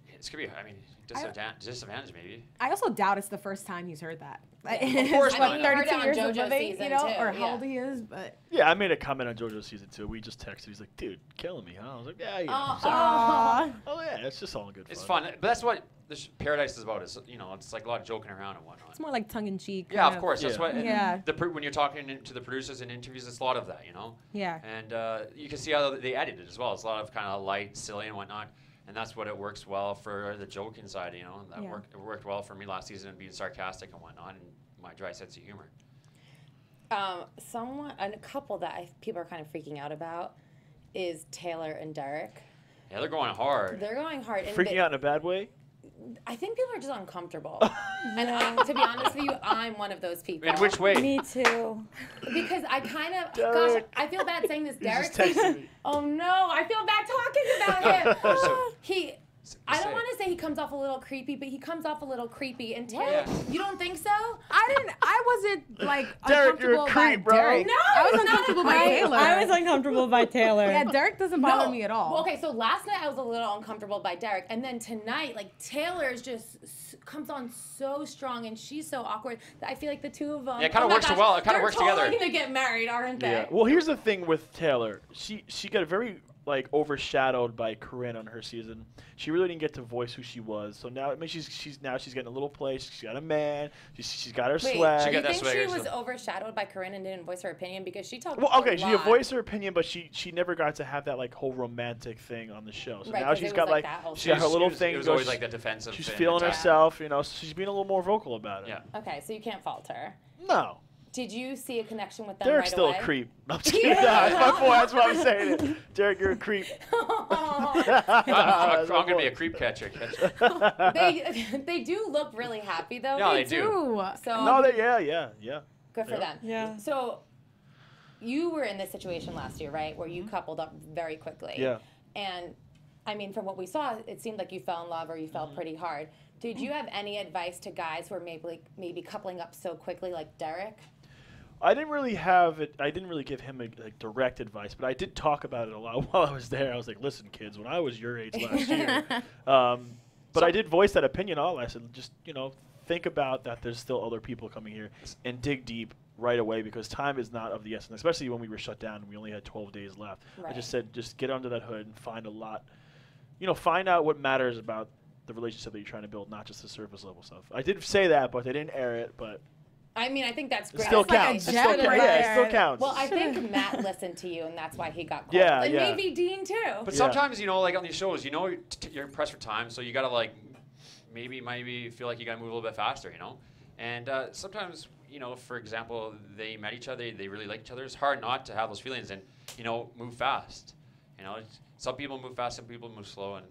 Speaker 6: it's gonna be, I mean, disadvantage maybe.
Speaker 3: I also doubt it's the first time he's heard that.
Speaker 6: Of course
Speaker 1: I
Speaker 6: not.
Speaker 1: mean, you heard it
Speaker 3: 32
Speaker 1: on
Speaker 3: years of
Speaker 1: JoJo's
Speaker 3: living,
Speaker 1: season
Speaker 3: you know,
Speaker 1: too,
Speaker 3: or
Speaker 1: yeah.
Speaker 3: how old he is, but
Speaker 5: Yeah, I made a comment on JoJo's season 2. We just texted. He's like, dude, killing me, huh? I was like, yeah, yeah.
Speaker 3: Aw.
Speaker 5: Oh, yeah, it's just all good fun.
Speaker 6: It's fun, but that's what this Paradise is about. Is, you know, it's like a lot of joking around and whatnot.
Speaker 3: It's more like tongue in cheek.
Speaker 6: Yeah, of course. That's
Speaker 5: Yeah.
Speaker 6: what. and
Speaker 3: Yeah.
Speaker 6: When you're talking to the producers in interviews, it's a lot of that, you know.
Speaker 3: Yeah.
Speaker 6: And you can see how they edit it as well. It's a lot of kind of light, silly, and whatnot. And that's what it works well for the joking side, you know. And that
Speaker 3: Yeah.
Speaker 6: it worked well for me last season and being sarcastic and whatnot, and my dry sense of humor.
Speaker 1: a couple that people are kind of freaking out about is Taylor and Derek.
Speaker 6: Yeah, they're going hard.
Speaker 1: They're going hard. And
Speaker 5: Freaking out in a bad way?
Speaker 1: I think people are just uncomfortable. And to be honest with you, I'm one of those people.
Speaker 6: In which way?
Speaker 4: Me too.
Speaker 1: Because I kind of, gosh,
Speaker 5: Derek.
Speaker 1: I feel bad saying this. Derek.
Speaker 5: just texted me.
Speaker 1: Oh no, I feel bad talking about him.
Speaker 6: So-
Speaker 1: I
Speaker 6: say
Speaker 1: don't
Speaker 6: it.
Speaker 1: want to say he comes off a little creepy, but he comes off a little creepy. And Taylor,
Speaker 6: Yeah.
Speaker 1: you don't think so?
Speaker 3: I wasn't like
Speaker 5: Derek, you're a
Speaker 3: uncomfortable by
Speaker 5: creep, bro.
Speaker 3: Derek.
Speaker 1: No,
Speaker 3: I was
Speaker 1: he's not a
Speaker 3: uncomfortable by
Speaker 1: creep.
Speaker 3: Taylor.
Speaker 4: I was uncomfortable by Taylor.
Speaker 3: Yeah, Derek doesn't bother me at all.
Speaker 1: Well, okay, so last night I was a little uncomfortable by Derek, and then tonight, like Taylor's just comes on so strong, and she's so awkward that I feel like the two of them.
Speaker 6: Yeah, it kinda works well. It kinda works
Speaker 1: They're
Speaker 6: together.
Speaker 1: totally gonna get married, aren't they?
Speaker 5: Yeah. Well, here's the thing with Taylor. She got very like overshadowed by Corinne on her season. She really didn't get to voice who she was. So now, I mean, she's getting a little place. She's got a man. She's got her
Speaker 1: Wait,
Speaker 5: swag.
Speaker 6: She
Speaker 1: you
Speaker 6: got that
Speaker 1: think
Speaker 6: swagger,
Speaker 1: she was
Speaker 6: so-
Speaker 1: overshadowed by Corinne and didn't voice her opinion because she talked
Speaker 5: Well, okay,
Speaker 1: a
Speaker 5: she
Speaker 1: lot.
Speaker 5: voiced her opinion, but she never got to have that like whole romantic thing on the show. So
Speaker 1: Right,
Speaker 5: now
Speaker 1: 'cause
Speaker 5: she's
Speaker 1: it
Speaker 5: got
Speaker 1: was, like,
Speaker 5: like
Speaker 1: that whole
Speaker 5: she got her
Speaker 1: thing.
Speaker 5: little thing.
Speaker 6: It was
Speaker 5: goes-
Speaker 6: always like the defensive.
Speaker 5: She's
Speaker 6: and
Speaker 5: feeling
Speaker 6: attack.
Speaker 5: herself, you know. So she's being a little more vocal about it.
Speaker 6: Yeah.
Speaker 1: Okay, so you can't fault her.
Speaker 5: No.
Speaker 1: Did you see a connection with them
Speaker 5: Derek's
Speaker 1: right
Speaker 5: still
Speaker 1: away?
Speaker 5: a creep. No, I'm just kidding. That's my point. That's why I'm saying it. Derek, you're a creep.
Speaker 6: I'm gonna be a creep catcher.
Speaker 1: They do look really happy though.
Speaker 6: No, they do.
Speaker 1: So
Speaker 5: No, yeah.
Speaker 1: good for them.
Speaker 4: Yeah.
Speaker 1: So you were in this situation last year, right, where you coupled up very quickly.
Speaker 5: Yeah.
Speaker 1: And I mean, from what we saw, it seemed like you fell in love or you fell pretty hard. Did you have any advice to guys who are maybe coupling up so quickly, like Derek?
Speaker 5: I didn't really have it. I didn't really give him direct advice, but I did talk about it a lot while I was there. I was like, "Listen, kids, when I was your age last year," but I did voice that opinion. I said, just think about that. There's still other people coming here, and dig deep right away because time is not of the essence. Especially when we were shut down and we only had 12 days left. Right. I just said, just get under that hood and find a lot. Find out what matters about the relationship that you're trying to build, not just the surface level stuff. I did say that, but they didn't air it. But
Speaker 1: I mean, I think that's great.
Speaker 5: It still counts. It still counts.
Speaker 1: Well, I think Matt listened to you, and that's why he got called.
Speaker 5: Yeah,
Speaker 1: and maybe Dean, too.
Speaker 6: But sometimes, like on these shows, you're pressed for time, so you got to, maybe feel like you got to move a little bit faster, And sometimes, for example, they met each other, they really like each other. It's hard not to have those feelings and, move fast. Some people move fast, some people move slow, and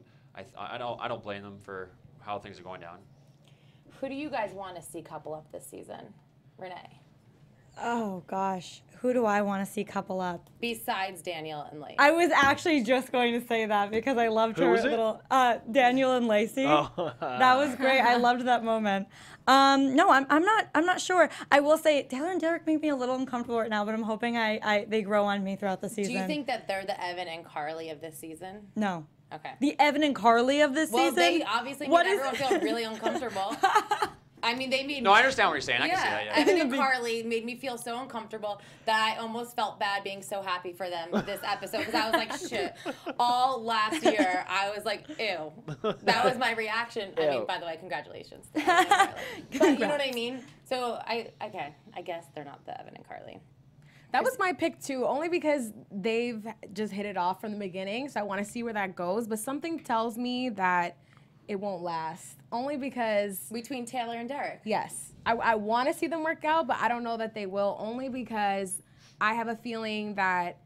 Speaker 6: I don't blame them for how things are going down.
Speaker 1: Who do you guys want to see couple up this season? Renee.
Speaker 4: Oh, gosh. Who do I want to see couple up?
Speaker 1: Besides Daniel and Lacey.
Speaker 4: I was actually just going to say that because I loved her little Daniel and Lacey. Oh. That was great. I loved that moment. No, I'm not sure. I will say Taylor and Derek make me a little uncomfortable right now, but I'm hoping they grow on me throughout the season.
Speaker 1: Do you think that they're the Evan and Carly of this season?
Speaker 4: No.
Speaker 1: Okay.
Speaker 4: The Evan and Carly of this season?
Speaker 1: Well, they obviously made everyone feel really uncomfortable. I mean, they made
Speaker 6: No, I understand what you're saying. I can see that, yeah.
Speaker 1: Evan and Carly made me feel so uncomfortable that I almost felt bad being so happy for them this episode because I was like, shit. All last year, I was like, ew. That was my reaction. I mean, by the way, congratulations. To Evan and Carly. But you know what I mean? So, I guess they're not the Evan and Carly.
Speaker 3: That was my pick, too, only because they've just hit it off from the beginning, so I want to see where that goes. But something tells me that it won't last, only because...
Speaker 1: Between Taylor and Derek?
Speaker 3: Yes. I want to see them work out, but I don't know that they will, only because I have a feeling that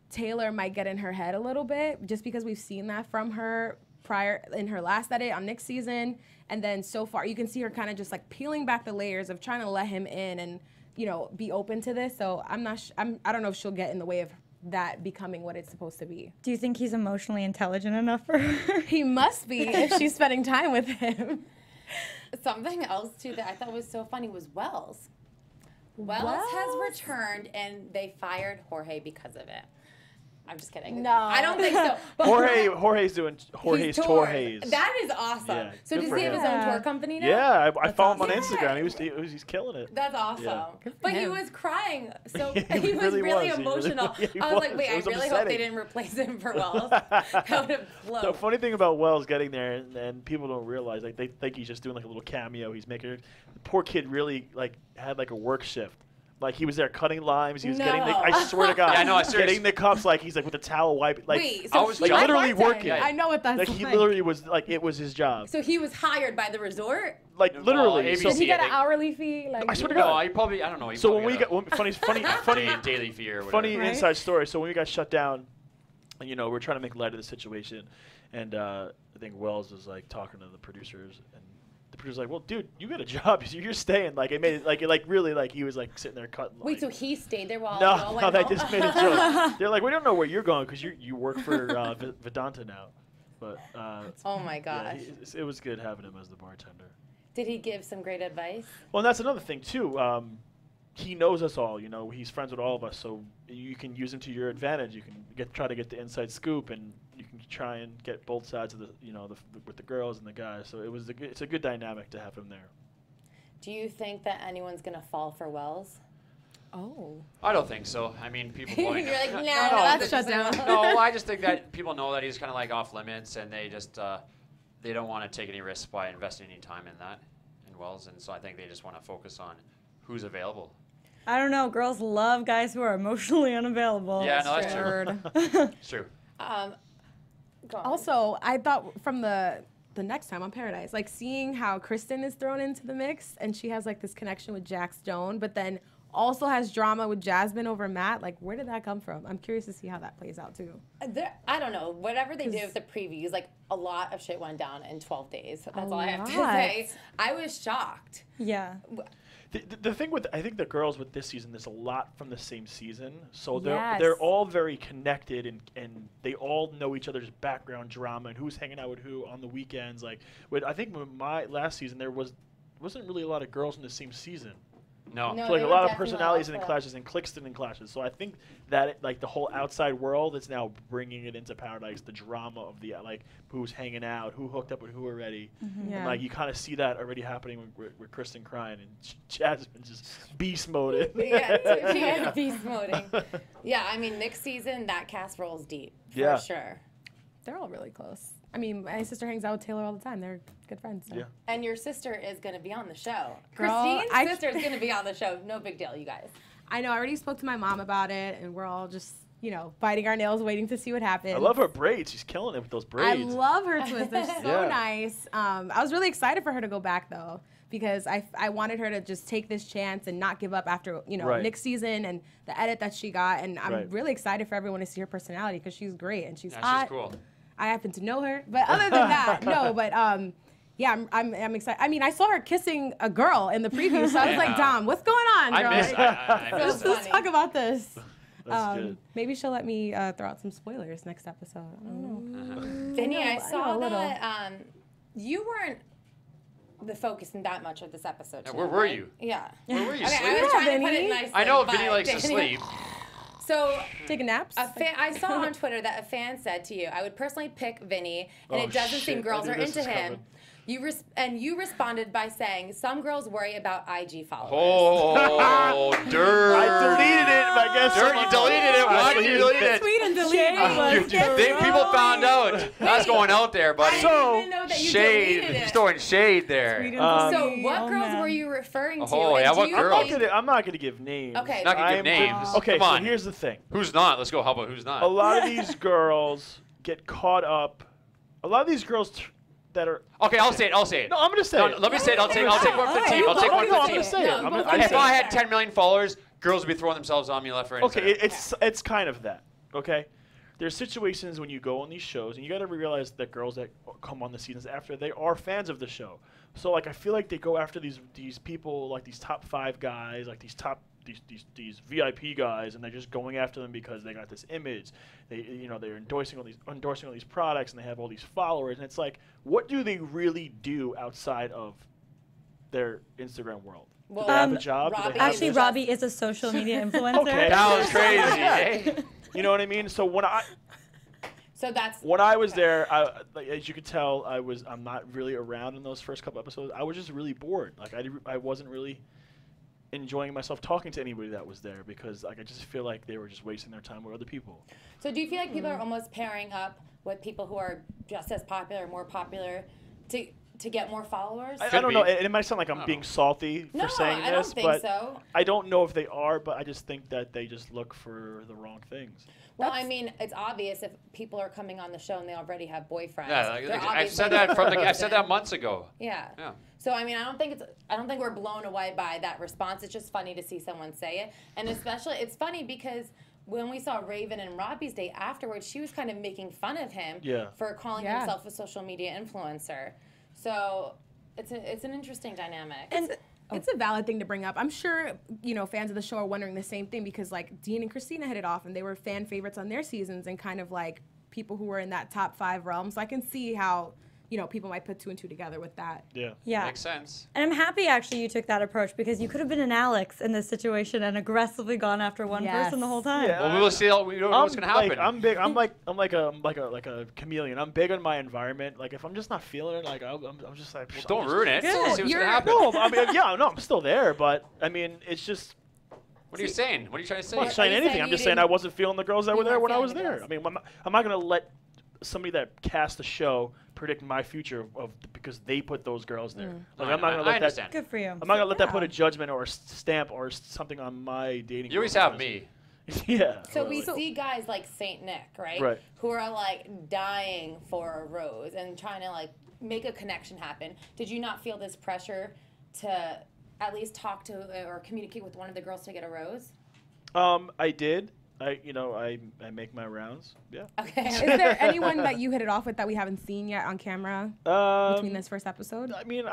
Speaker 3: Taylor might get in her head a little bit, just because we've seen that from her prior in her last edit on Nick's season, and then so far you can see her kind of just peeling back the layers of trying to let him in and be open to this. So I don't know if she'll get in the way of that becoming what it's supposed to be.
Speaker 4: Do you think he's emotionally intelligent enough for her?
Speaker 3: He must be if she's spending time with him.
Speaker 1: Something else too that I thought was so funny was Wells. Wells has returned and they fired Jorge because of it. I'm just kidding.
Speaker 3: No.
Speaker 1: I don't think so. But
Speaker 5: Jorge's doing Jorge's tours.
Speaker 1: That is awesome. Yeah, so does he have his own tour company now?
Speaker 5: Yeah, I follow him on Instagram. He's killing it.
Speaker 1: That's awesome. Yeah. But he was crying. So he was
Speaker 5: really
Speaker 1: really emotional. I was like, wait, I really hope they didn't replace him for Wells. That would have blown.
Speaker 5: The funny thing about Wells getting there, and people don't realize, they think he's just doing a little cameo. He's making the poor kid really had a work shift. He was there cutting limes. He was getting I swear to God.
Speaker 6: Yeah, no,
Speaker 5: getting the cups. He's with a towel wiping.
Speaker 1: Wait, so
Speaker 6: I was
Speaker 5: literally working.
Speaker 3: I know what that's like.
Speaker 5: He literally was it was his job.
Speaker 1: So he was hired by the resort?
Speaker 5: Literally.
Speaker 3: Did he get an hourly fee?
Speaker 5: I swear to God.
Speaker 6: No, I don't know.
Speaker 5: So when we got funny
Speaker 6: daily fee or whatever.
Speaker 5: Funny inside story. So when we got shut down, we're trying to make light of the situation, and I think Wells was talking to the producers and. Producer's like, well, dude, you got a job. You're staying. It made it really he was sitting there cutting.
Speaker 1: Wait, so he stayed there while
Speaker 5: No, they just made a joke. They're like, we don't know where you're going because you work for Vedanta now. But
Speaker 1: oh my gosh,
Speaker 5: yeah, it was good having him as the bartender.
Speaker 1: Did he give some great advice?
Speaker 5: Well, and that's another thing too. He knows us all. He's friends with all of us, so you can use him to your advantage. You can try to get the inside scoop, and you can try and get both sides of the with the girls and the guys. So it's a good dynamic to have him there.
Speaker 1: Do you think that anyone's gonna fall for Wells?
Speaker 3: Oh.
Speaker 6: I don't think so. I mean, people.
Speaker 1: You're like, no,
Speaker 3: that's shut down.
Speaker 6: No, I just think that people know that he's kind of off limits, and they just they don't want to take any risks by investing any time in Wells, and so I think they just want to focus on who's available.
Speaker 4: I don't know. Girls love guys who are emotionally unavailable.
Speaker 6: Yeah, no, that's true. It's true.
Speaker 3: Also, I thought from the next time on Paradise, seeing how Kristen is thrown into the mix, and she has this connection with Jax Joan, but then also has drama with Jasmine over Matt. Where did that come from? I'm curious to see how that plays out too.
Speaker 1: I don't know. Whatever they did with the previews, a lot of shit went down in 12 days. That's all I have to say. I was shocked.
Speaker 4: Yeah.
Speaker 5: The thing with I think the girls with this season, there's a lot from the same season, so
Speaker 3: Yes.
Speaker 5: they're all very connected and they all know each other's background drama and who's hanging out with who on the weekends. Like, I think with my last season there wasn't really a lot of girls in the same season.
Speaker 6: No.
Speaker 1: No.
Speaker 5: So like
Speaker 1: they
Speaker 5: a
Speaker 1: were
Speaker 5: lot of
Speaker 1: definitely
Speaker 5: personalities and
Speaker 1: also-
Speaker 5: clashes and cliques and clashes. So I think that like the whole outside world is now bringing it into Paradise, the drama of the like who's hanging out, who hooked up with who already,
Speaker 3: Yeah.
Speaker 5: and like you kind of see that already happening with Kristen crying and Jasmine just beast mode.
Speaker 1: Yeah, so she is beast moding. Yeah, I mean, next season, that cast rolls deep, for
Speaker 5: Yeah.
Speaker 1: sure.
Speaker 3: They're all really close. I mean, my sister hangs out with Taylor all the time. They're good friends. So.
Speaker 5: Yeah.
Speaker 1: And your sister is going to be on the show.
Speaker 3: Girl,
Speaker 1: Christine's sister is going to be on the show. No big deal, you guys.
Speaker 3: I know. I already spoke to my mom about it, and we're all just, biting our nails, waiting to see what happens.
Speaker 5: I love her braids. She's killing it with those
Speaker 3: I
Speaker 5: braids.
Speaker 3: love her twist. They're so
Speaker 5: Yeah.
Speaker 3: nice. I was really excited for her to go back, though, because I wanted her to just take this chance and not give up after,
Speaker 5: Right.
Speaker 3: next season and the edit that she got. And I'm
Speaker 5: Right.
Speaker 3: really excited for everyone to see her personality because she's great and she's
Speaker 6: Yeah,
Speaker 3: hot.
Speaker 6: she's cool.
Speaker 3: I happen to know her, but other than that, no. But yeah, I'm excited. I mean, I saw her kissing a girl in the preview, so I was like,
Speaker 6: Yeah.
Speaker 3: Dom, what's going on, girl?
Speaker 6: I missed
Speaker 3: Let's
Speaker 1: funny.
Speaker 3: talk about this.
Speaker 5: That's good.
Speaker 3: Maybe she'll let me throw out some spoilers next episode. I don't know.
Speaker 1: Vinny, I
Speaker 3: I know
Speaker 1: saw
Speaker 3: a little.
Speaker 1: that you weren't the focus in that much of this episode.
Speaker 6: Yeah,
Speaker 1: tonight,
Speaker 6: where were
Speaker 1: right?
Speaker 6: you?
Speaker 1: Yeah.
Speaker 6: Where were you,
Speaker 1: Okay, I
Speaker 6: sleeping?
Speaker 1: was trying to put
Speaker 3: Vinny.
Speaker 1: it nicely.
Speaker 6: I know
Speaker 1: but
Speaker 6: Vinny likes to
Speaker 1: Daniel-
Speaker 6: sleep.
Speaker 1: So
Speaker 3: Taking naps?
Speaker 1: I saw on Twitter that a fan said to you, I would personally pick Vinny, and
Speaker 5: Oh,
Speaker 1: it doesn't
Speaker 5: shit.
Speaker 1: seem girls
Speaker 5: I
Speaker 1: are
Speaker 5: knew this
Speaker 1: into
Speaker 5: was
Speaker 1: him.
Speaker 5: coming.
Speaker 1: You responded by saying, some girls worry about IG followers.
Speaker 6: Oh, dirt.
Speaker 5: I deleted it. I guess
Speaker 6: Dirt,
Speaker 5: someone-
Speaker 6: you deleted it. Why did you delete it?
Speaker 3: Tweet and delete.
Speaker 6: People found out. That's going out there, buddy.
Speaker 1: I
Speaker 5: So,
Speaker 1: didn't even know that you
Speaker 6: Shade.
Speaker 1: deleted
Speaker 6: He's
Speaker 1: it.
Speaker 6: throwing shade there.
Speaker 1: So what
Speaker 3: Oh,
Speaker 1: girls
Speaker 3: man.
Speaker 1: were you referring to?
Speaker 6: Oh,
Speaker 1: And
Speaker 6: yeah,
Speaker 1: do
Speaker 6: what
Speaker 1: you
Speaker 6: girls?
Speaker 1: think-
Speaker 5: I'm not gonna give names.
Speaker 1: Okay.
Speaker 6: Not gonna give
Speaker 5: I'm
Speaker 6: names.
Speaker 5: Okay,
Speaker 6: Come
Speaker 5: so
Speaker 6: on.
Speaker 5: here's the thing.
Speaker 6: Who's not? Let's go. How about who's not?
Speaker 5: A lot of these girls get caught up. A lot of these girls that are.
Speaker 6: Okay, I'll say it.
Speaker 5: No, I'm gonna say
Speaker 6: No,
Speaker 5: it.
Speaker 6: let me say it. I'll take one for the team. I'll take one
Speaker 5: No,
Speaker 6: for
Speaker 5: I'm
Speaker 6: the
Speaker 5: gonna
Speaker 6: team.
Speaker 5: say it.
Speaker 1: No,
Speaker 5: I'm
Speaker 1: both
Speaker 5: gonna-
Speaker 1: of
Speaker 5: I'm
Speaker 1: you
Speaker 6: If
Speaker 1: say
Speaker 6: I
Speaker 1: it.
Speaker 6: had 10 million followers, girls would be throwing themselves on me left, right, and
Speaker 5: Okay,
Speaker 6: center.
Speaker 5: it's kind of that. Okay, there's situations when you go on these shows and you got to realize that girls that come on the seasons after, they are fans of the show. So like I feel like they go after these people, like these top 5 guys, like these VIP guys, and they're just going after them because they got this image. They're endorsing all these products, and they have all these followers. And it's like, what do they really do outside of their Instagram world? Do
Speaker 1: Well,
Speaker 5: they have a job? Do they
Speaker 1: Robbie
Speaker 5: have
Speaker 4: Actually,
Speaker 1: is
Speaker 5: this?
Speaker 4: Robbie is a social media influencer.
Speaker 5: Okay.
Speaker 6: That was crazy, eh?
Speaker 5: You know what I mean? So when
Speaker 1: that's
Speaker 5: I was there, as you could tell, I'm not really around in those first couple episodes. I was just really bored. Like I wasn't really enjoying myself talking to anybody that was there because like I just feel like they were just wasting their time with other people.
Speaker 1: So do you feel like people are almost pairing up with people who are just as popular, more popular, to get more followers?
Speaker 5: I
Speaker 6: Could
Speaker 5: don't know.
Speaker 6: be.
Speaker 5: It might sound like I'm being salty for
Speaker 1: No,
Speaker 5: saying
Speaker 1: I don't
Speaker 5: this,
Speaker 1: think
Speaker 5: but
Speaker 1: so.
Speaker 5: I don't know if they are. But I just think that they just look for the wrong things.
Speaker 1: Well, I mean, it's obvious if people are coming on the show and they already have boyfriends.
Speaker 6: Yeah,
Speaker 1: they're
Speaker 6: I
Speaker 1: obviously
Speaker 6: said that I said that
Speaker 1: person.
Speaker 6: months ago.
Speaker 1: Yeah.
Speaker 6: Yeah.
Speaker 1: So I mean, I don't think we're blown away by that response. It's just funny to see someone say it, and especially it's funny because when we saw Raven and Robbie's date afterwards, she was kind of making fun of him for calling
Speaker 3: Yeah.
Speaker 1: himself a social media influencer. So it's an interesting dynamic.
Speaker 3: And it's a valid thing to bring up. I'm sure, fans of the show are wondering the same thing because, like, Dean and Kristina hit it off and they were fan favorites on their seasons and kind of, like, people who were in that top 5 realm. So I can see how, people might put 2 and 2 together with that.
Speaker 5: Yeah.
Speaker 4: Yeah.
Speaker 6: Makes sense.
Speaker 4: And I'm happy actually you took that approach because you could have been an Alex in this situation and aggressively gone after one
Speaker 3: Yes.
Speaker 4: person the whole time.
Speaker 5: Yeah.
Speaker 6: Well, we will see. We don't know what's gonna happen.
Speaker 5: I'm big. I'm like a chameleon. I'm big on my environment. Like if I'm just not feeling it, like I'm just like.
Speaker 6: Don't ruin it.
Speaker 3: Good.
Speaker 6: We'll see what's
Speaker 3: You're-
Speaker 6: gonna happen.
Speaker 5: No, I mean, yeah, no, I'm still there, but I mean, it's just.
Speaker 6: What are you saying? What are you trying to say?
Speaker 5: I'm not
Speaker 1: Are
Speaker 5: saying
Speaker 1: you
Speaker 5: anything.
Speaker 1: saying
Speaker 5: I'm
Speaker 1: you
Speaker 5: just saying I
Speaker 1: didn't-
Speaker 5: wasn't feeling the girls that
Speaker 1: you
Speaker 5: were there
Speaker 1: weren't
Speaker 5: when I
Speaker 1: feeling
Speaker 5: was
Speaker 1: the
Speaker 5: there.
Speaker 1: girls?
Speaker 5: I mean, I'm not going to let somebody that cast the show predict my future because they put those girls there. Like,
Speaker 6: I
Speaker 5: I'm not
Speaker 6: know,
Speaker 5: going to
Speaker 6: I
Speaker 5: let that.
Speaker 6: understand.
Speaker 4: Good for you.
Speaker 5: I'm not going to let that put a judgment or a stamp or something on my dating.
Speaker 6: You always
Speaker 5: process.
Speaker 6: have me.
Speaker 5: Yeah.
Speaker 1: So we
Speaker 5: totally.
Speaker 1: see guys like Saint Nick, right?
Speaker 5: Right.
Speaker 1: Who are like dying for a rose and trying to like make a connection happen. Did you not feel this pressure to at least talk to or communicate with one of the girls to get a rose?
Speaker 5: I did. I make my rounds. Yeah.
Speaker 1: Okay.
Speaker 3: Is there anyone that you hit it off with that we haven't seen yet on camera between this first episode?
Speaker 5: I mean,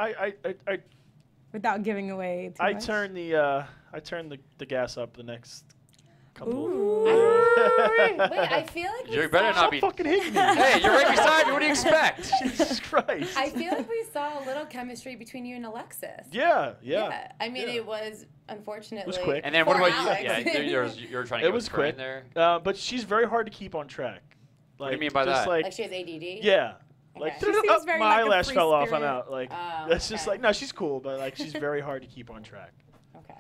Speaker 3: Or Without giving away too much.
Speaker 5: I turned the gas up the next couple.
Speaker 1: Wait, I feel like
Speaker 6: You better not be.
Speaker 5: Fucking hitting me.
Speaker 6: Hey, you're right beside me. What do you expect?
Speaker 5: Jesus Christ.
Speaker 1: I feel like we saw a little chemistry between you and Alexis.
Speaker 5: Yeah.
Speaker 1: I mean, it was unfortunately.
Speaker 5: It was quick.
Speaker 6: And then what
Speaker 1: for
Speaker 6: about you?
Speaker 1: Alex.
Speaker 6: Yeah, you're trying to
Speaker 5: It
Speaker 6: get
Speaker 5: was
Speaker 6: her in
Speaker 5: quick.
Speaker 6: there.
Speaker 5: But she's very hard to keep on track.
Speaker 6: What do you mean by
Speaker 5: just
Speaker 6: that?
Speaker 5: Like,
Speaker 1: Like she has ADD.
Speaker 5: yeah. Like,
Speaker 1: She
Speaker 3: seems very
Speaker 5: my
Speaker 3: like a
Speaker 5: eyelash
Speaker 3: free
Speaker 5: fell off. I'm
Speaker 3: spirit.
Speaker 5: out. Like,
Speaker 1: Oh,
Speaker 5: that's just
Speaker 1: okay.
Speaker 5: like, no, she's cool, but like, she's very hard to keep on track.
Speaker 1: Okay.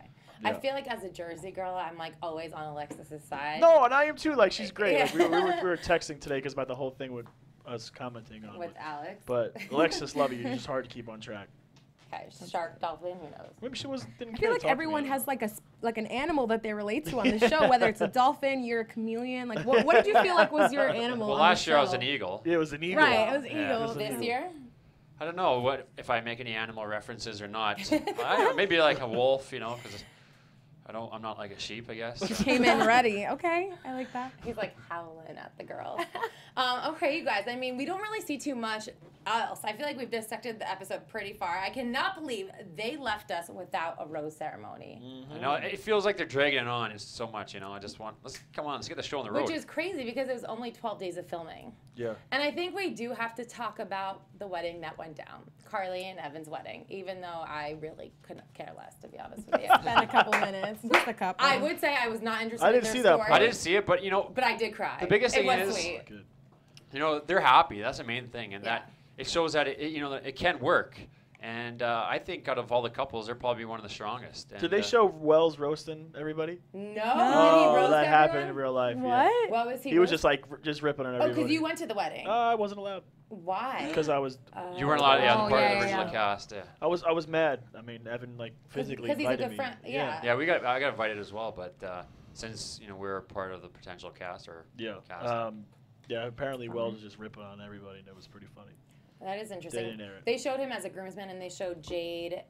Speaker 5: Yeah.
Speaker 1: I feel like as a Jersey girl, I'm like always on Alexis's side.
Speaker 5: No, and I am too. Like, she's great. Like,
Speaker 1: Yeah.
Speaker 5: we were texting today because about the whole thing with us commenting on
Speaker 1: With
Speaker 5: it.
Speaker 1: Alex.
Speaker 5: But Alexis, love you. You're just hard to keep on track.
Speaker 1: Okay, shark, dolphin, who knows?
Speaker 5: Maybe she didn't
Speaker 3: I feel like everyone has like an animal that they relate to on the show. Whether it's a dolphin, you're a chameleon. Like, what did you feel like was your animal?
Speaker 6: Well,
Speaker 3: on the
Speaker 6: last year I was
Speaker 3: show?
Speaker 6: an eagle.
Speaker 5: Yeah, it was an eagle.
Speaker 3: Right, it was
Speaker 6: Yeah.
Speaker 3: eagle.
Speaker 5: It was an
Speaker 1: This
Speaker 5: eagle.
Speaker 1: year?
Speaker 6: I don't know what if I make any animal references or not. I don't know, maybe like a wolf, because I'm not like a sheep, I guess.
Speaker 3: Came in ready. Okay, I like that.
Speaker 1: He's like howling at the girls. Okay, you guys. I mean, we don't really see too much else. I feel like we've dissected the episode pretty far. I cannot believe they left us without a rose ceremony,
Speaker 6: I know it feels like they're dragging it on. It's so much, I just want let's get the show on the road.
Speaker 1: which is crazy because it was only 12 days of filming.
Speaker 5: Yeah.
Speaker 1: And I think we do have to talk about the wedding that went down, Carly and Evan's wedding, even though I really couldn't care less, to be honest with you.
Speaker 3: Spend a couple minutes. Just a couple.
Speaker 1: I would say I was not interested
Speaker 5: I
Speaker 1: in
Speaker 5: didn't
Speaker 1: their
Speaker 5: see that
Speaker 1: story.
Speaker 5: part.
Speaker 6: I didn't see it, but
Speaker 1: But I did cry.
Speaker 6: The biggest thing
Speaker 1: it was
Speaker 6: is-
Speaker 1: sweet.
Speaker 5: Good.
Speaker 6: they're happy. That's the main thing, and
Speaker 1: Yeah.
Speaker 6: that it shows that it can work. And I think out of all the couples, they're probably one of the strongest. And,
Speaker 5: Did they show Wells roasting everybody?
Speaker 1: No. Did he
Speaker 5: Oh,
Speaker 1: roast
Speaker 5: that happened in
Speaker 1: everyone?
Speaker 5: real life.
Speaker 3: What?
Speaker 1: What was he?
Speaker 5: He was
Speaker 1: roast-
Speaker 5: just like just ripping on
Speaker 1: Oh,
Speaker 5: everybody.
Speaker 1: because you went to the wedding.
Speaker 5: I wasn't allowed
Speaker 1: Why?
Speaker 5: because I was
Speaker 6: You weren't allowed. Yeah,
Speaker 3: Oh,
Speaker 6: part
Speaker 3: yeah,
Speaker 6: of the
Speaker 3: yeah,
Speaker 6: original cast. Yeah.
Speaker 5: I was mad. I mean, Evan like physically
Speaker 1: Because he's a
Speaker 5: invited
Speaker 1: good
Speaker 5: me.
Speaker 1: friend. Yeah.
Speaker 6: Yeah, I got invited as well, but since we're part of the potential cast or
Speaker 5: Yeah.
Speaker 6: cast.
Speaker 5: Yeah. Apparently, Wells was just ripping on everybody, and it was pretty funny.
Speaker 1: That is interesting.
Speaker 5: They didn't air it.
Speaker 1: They showed him as a groomsman, and they showed Jade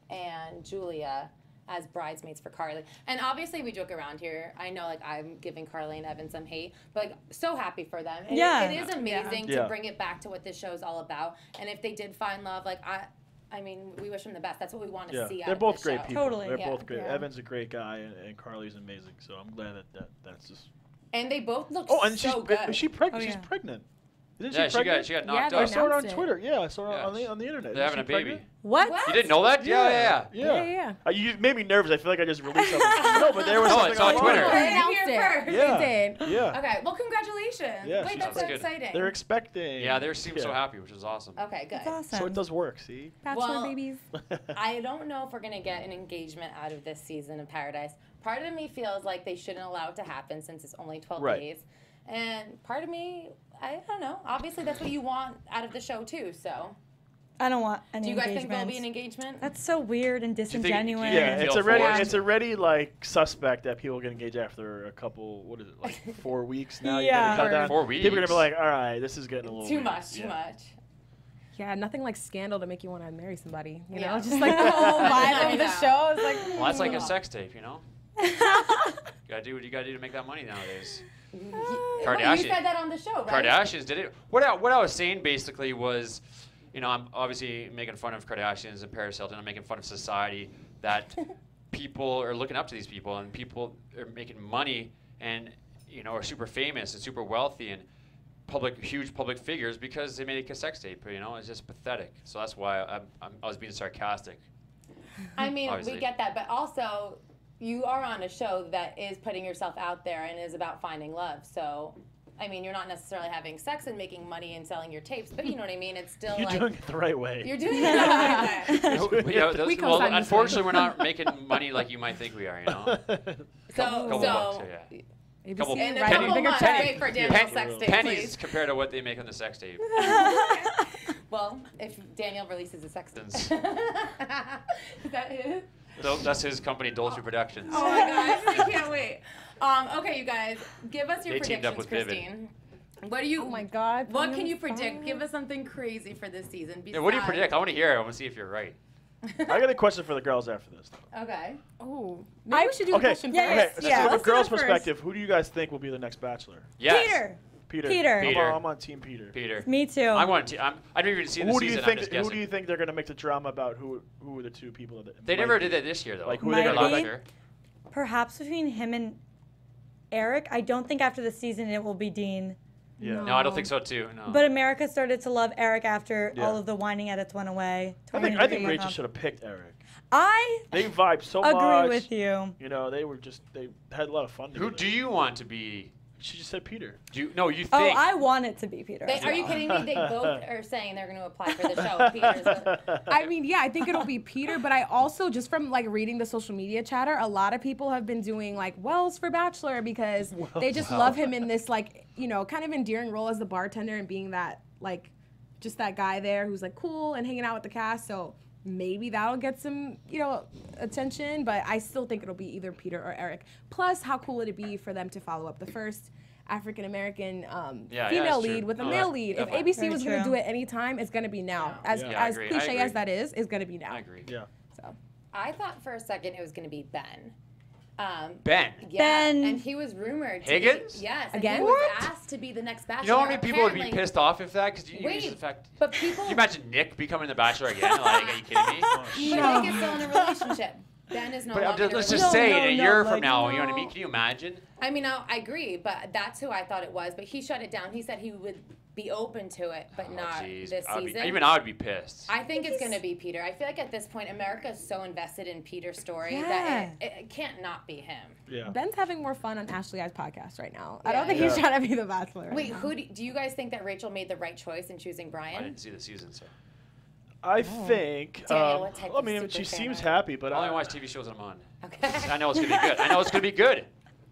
Speaker 1: and Julia as bridesmaids for Carly. And obviously, we joke around here. I know, like, I'm giving Carly and Evan some hate, but like, so happy for them. And
Speaker 4: Yeah.
Speaker 1: it is amazing
Speaker 5: Yeah.
Speaker 1: to bring it back to what this show's all about. And if they did find love, like I mean, we wish them the best. That's what we want to
Speaker 5: Yeah,
Speaker 1: see. Out
Speaker 5: they're
Speaker 1: of
Speaker 5: both
Speaker 1: this
Speaker 5: great
Speaker 1: show.
Speaker 5: people.
Speaker 4: Totally.
Speaker 5: They're
Speaker 1: Yeah.
Speaker 5: both great.
Speaker 3: Yeah.
Speaker 5: Evan's a great guy, and Carly's amazing. So I'm glad that's just.
Speaker 1: And they both look
Speaker 5: Oh, and
Speaker 1: so good.
Speaker 5: is she pregnant?
Speaker 4: Oh,
Speaker 5: She's
Speaker 4: yeah.
Speaker 5: pregnant. Isn't
Speaker 6: Yeah,
Speaker 5: she pregnant?
Speaker 6: she got
Speaker 3: Yeah,
Speaker 6: knocked
Speaker 3: they
Speaker 5: I
Speaker 6: up.
Speaker 5: saw it on
Speaker 3: announced it.
Speaker 5: Twitter. Yeah, I saw it
Speaker 6: Yeah,
Speaker 5: on the internet.
Speaker 6: They're
Speaker 5: Isn't
Speaker 6: having
Speaker 5: she
Speaker 6: a baby.
Speaker 5: pregnant?
Speaker 3: What?
Speaker 1: What?
Speaker 6: You didn't know that? Yeah.
Speaker 3: Yeah.
Speaker 5: You made me nervous. I feel like I just released something. No, but there was
Speaker 6: No,
Speaker 5: something
Speaker 6: it's on Twitter.
Speaker 1: You
Speaker 3: They
Speaker 1: heard it
Speaker 3: announced
Speaker 1: here
Speaker 3: it.
Speaker 1: first.
Speaker 5: Yeah.
Speaker 3: They did.
Speaker 5: Yeah.
Speaker 1: Okay, well, congratulations.
Speaker 5: Yeah,
Speaker 1: Wait,
Speaker 5: she's
Speaker 1: that's so
Speaker 6: good.
Speaker 1: exciting.
Speaker 5: They're expecting.
Speaker 6: Yeah, they seem so
Speaker 5: Yeah.
Speaker 6: happy, which is awesome.
Speaker 1: Okay, good.
Speaker 4: That's awesome.
Speaker 5: So it does work. See.
Speaker 3: Bachelor
Speaker 1: Well,
Speaker 3: babies.
Speaker 1: I don't know if we're going to get an engagement out of this season of Paradise. Part of me feels like they shouldn't allow it to happen since it's only 12
Speaker 5: Right.
Speaker 1: days. And part of me, I don't know. Obviously, that's what you want out of the show, too. So,
Speaker 4: I don't want any
Speaker 1: do you guys think there'll
Speaker 4: engagements.
Speaker 1: be an engagement?
Speaker 4: That's so weird and
Speaker 6: you think-
Speaker 4: disingenuous.
Speaker 6: Yeah,
Speaker 5: Yeah,
Speaker 6: feel forced.
Speaker 5: it's already like suspect that people get engaged after a couple. What is it, like 4 weeks now? You
Speaker 4: Yeah.
Speaker 5: gotta cut down.
Speaker 6: 4
Speaker 5: People are gonna
Speaker 6: weeks.
Speaker 5: be like, all right, this is getting a little
Speaker 1: Too
Speaker 5: weird."
Speaker 1: much, too
Speaker 5: Yeah.
Speaker 1: much.
Speaker 3: Yeah, nothing like Scandal to make you want to marry somebody. You
Speaker 1: Yeah.
Speaker 3: know, just like the whole vibe of the
Speaker 1: Yeah.
Speaker 3: show is like.
Speaker 6: Well, that's like a sex tape, You gotta do what you gotta do to make that money nowadays.
Speaker 1: Well,
Speaker 6: Kardashian.
Speaker 1: you said that on the show, right?
Speaker 6: Kardashians did it. What I was saying basically was, I'm obviously making fun of Kardashians and Paris Hilton. I'm making fun of society that people are looking up to these people, and people are making money and are super famous and super wealthy and huge public figures because they made a sex tape. It's just pathetic. So that's why I was being sarcastic.
Speaker 1: I mean,
Speaker 6: Obviously.
Speaker 1: we get that, but also you are on a show that is putting yourself out there and is about finding love. So, I mean, you're not necessarily having sex and making money and selling your tapes, but you know what I mean? It's still
Speaker 5: You're
Speaker 1: like
Speaker 5: doing it the right way.
Speaker 1: you're doing it the right way.
Speaker 3: We
Speaker 6: Well,
Speaker 3: co-sign this
Speaker 6: unfortunately,
Speaker 3: one.
Speaker 6: we're not making money like you might think we are. Couple bucks, yeah.
Speaker 3: ABC
Speaker 1: in a
Speaker 3: writing
Speaker 1: couple
Speaker 3: bigger
Speaker 1: months,
Speaker 3: check.
Speaker 1: wait for Daniel's sex tape,
Speaker 6: pennies
Speaker 1: please.
Speaker 6: compared to what they make on the sex tape.
Speaker 1: Well, if Daniel releases a sex tape.
Speaker 6: Is
Speaker 1: Is that his?
Speaker 6: That's his company, Dolce Productions.
Speaker 1: Oh my gosh, I can't wait. Okay, you guys, give us your
Speaker 6: They teamed up
Speaker 1: predictions,
Speaker 6: with Vivid.
Speaker 1: Christine. What do you?
Speaker 3: Oh my God.
Speaker 1: What
Speaker 3: put
Speaker 1: can
Speaker 3: me
Speaker 1: you
Speaker 3: on the
Speaker 1: predict?
Speaker 3: spot.
Speaker 1: Give us something crazy for this season.
Speaker 6: Yeah, what do you
Speaker 1: besides-
Speaker 6: predict? I want to hear it. I want to see if you're right.
Speaker 5: I got a question for the girls after this. Though.
Speaker 1: Okay.
Speaker 3: Oh, maybe we should do a
Speaker 5: Okay.
Speaker 3: question
Speaker 4: Yeah,
Speaker 3: first.
Speaker 5: Okay.
Speaker 4: yeah,
Speaker 5: So from a
Speaker 4: let's do
Speaker 5: girl's
Speaker 4: that first.
Speaker 5: perspective, who do you guys think will be the next Bachelor?
Speaker 6: Yes.
Speaker 4: Peter.
Speaker 5: Peter.
Speaker 4: Peter.
Speaker 5: I'm on Team Peter.
Speaker 6: Peter.
Speaker 4: Me too.
Speaker 6: I don't even see the
Speaker 5: Who do you
Speaker 6: season.
Speaker 5: think?
Speaker 6: I'm just
Speaker 5: Who
Speaker 6: guessing.
Speaker 5: do you think they're gonna make the drama about? Who are the two people that
Speaker 6: They
Speaker 5: might
Speaker 6: never
Speaker 5: be?
Speaker 6: did that this year, though.
Speaker 5: Like who
Speaker 4: Might
Speaker 5: are they gonna
Speaker 4: be.
Speaker 5: like?
Speaker 6: Sure.
Speaker 4: Perhaps between him and Eric. I don't think after the season it will be Dean.
Speaker 5: Yeah.
Speaker 6: No, I don't think so too. No.
Speaker 4: But America started to love Eric after
Speaker 5: Yeah.
Speaker 4: all of the whining edits went away.
Speaker 5: I think Rachel should have picked Eric.
Speaker 4: I
Speaker 5: They vibed so much.
Speaker 4: agree with you.
Speaker 5: You know, they had a lot of fun together.
Speaker 6: Who do you want to be?
Speaker 5: She just said Peter.
Speaker 6: You think?
Speaker 4: Oh, I want it to be Peter.
Speaker 1: Are you kidding me? They both are saying they're going to apply for the show. Peter's
Speaker 3: I mean, yeah, I think it'll be Peter, but I also, just from like reading the social media chatter, a lot of people have been doing like Wells for Bachelor because they just love him in this like, you know, kind of endearing role as the bartender and being that like, just that guy there who's like cool and hanging out with the cast. So maybe that'll get some, you know, attention, but I still think it'll be either Peter or Eric. Plus, how cool would it be for them to follow up the first African-American female
Speaker 6: true.
Speaker 3: lead with a
Speaker 6: No,
Speaker 3: male
Speaker 6: that-
Speaker 3: lead? If
Speaker 6: definitely.
Speaker 3: ABC was going to do it anytime, it's going to be now. As
Speaker 6: Yeah, I agree.
Speaker 3: cliche as that is going to be now.
Speaker 6: I agree.
Speaker 5: Yeah.
Speaker 3: So.
Speaker 1: I thought for a second it was going to be Ben.
Speaker 6: Ben.
Speaker 1: Yeah,
Speaker 4: Ben
Speaker 1: and he was rumored to
Speaker 6: Higgins?
Speaker 1: be, yes, and
Speaker 3: Again?
Speaker 1: he was
Speaker 3: What?
Speaker 1: asked to be the next Bachelor.
Speaker 6: You know how many people would be
Speaker 1: apparently.
Speaker 6: pissed off if that? Because you
Speaker 1: Wait,
Speaker 6: use the fact.
Speaker 1: but people.
Speaker 6: Can you imagine Nick becoming the Bachelor again? Like, are you kidding me?
Speaker 1: But Nick is still in a relationship. Ben is no
Speaker 6: But
Speaker 1: longer.
Speaker 6: let's
Speaker 1: in a
Speaker 6: just say
Speaker 1: relationship.
Speaker 6: in a
Speaker 4: no,
Speaker 6: year
Speaker 4: like,
Speaker 6: from now, you know what I
Speaker 4: no.
Speaker 6: mean? Can you imagine?
Speaker 1: I mean, I agree, but that's who I thought it was. But he shut it down. He said he would be open to it, but not
Speaker 6: Jeez.
Speaker 1: this season.
Speaker 6: Even I would be pissed.
Speaker 1: I think it's going to be Peter. I feel like at this point, America is so invested in Peter's story
Speaker 4: Yeah.
Speaker 1: that it can't not be him.
Speaker 5: Yeah.
Speaker 3: Ben's having more fun on Ashley I's podcast right now. I
Speaker 1: Yeah.
Speaker 3: don't think he's trying to be the Bachelor.
Speaker 1: Wait, do you guys think that Rachel made the right choice in choosing
Speaker 6: I
Speaker 1: Brian?
Speaker 6: didn't see the season, so.
Speaker 5: I think.
Speaker 1: Daniel, what type
Speaker 5: I
Speaker 1: of
Speaker 5: mean,
Speaker 1: super
Speaker 5: she
Speaker 1: fan
Speaker 5: seems
Speaker 1: are you?
Speaker 5: happy, but
Speaker 6: I only watch TV shows that I'm on.
Speaker 1: Okay.
Speaker 6: I know it's going to be good. I know it's going to be good.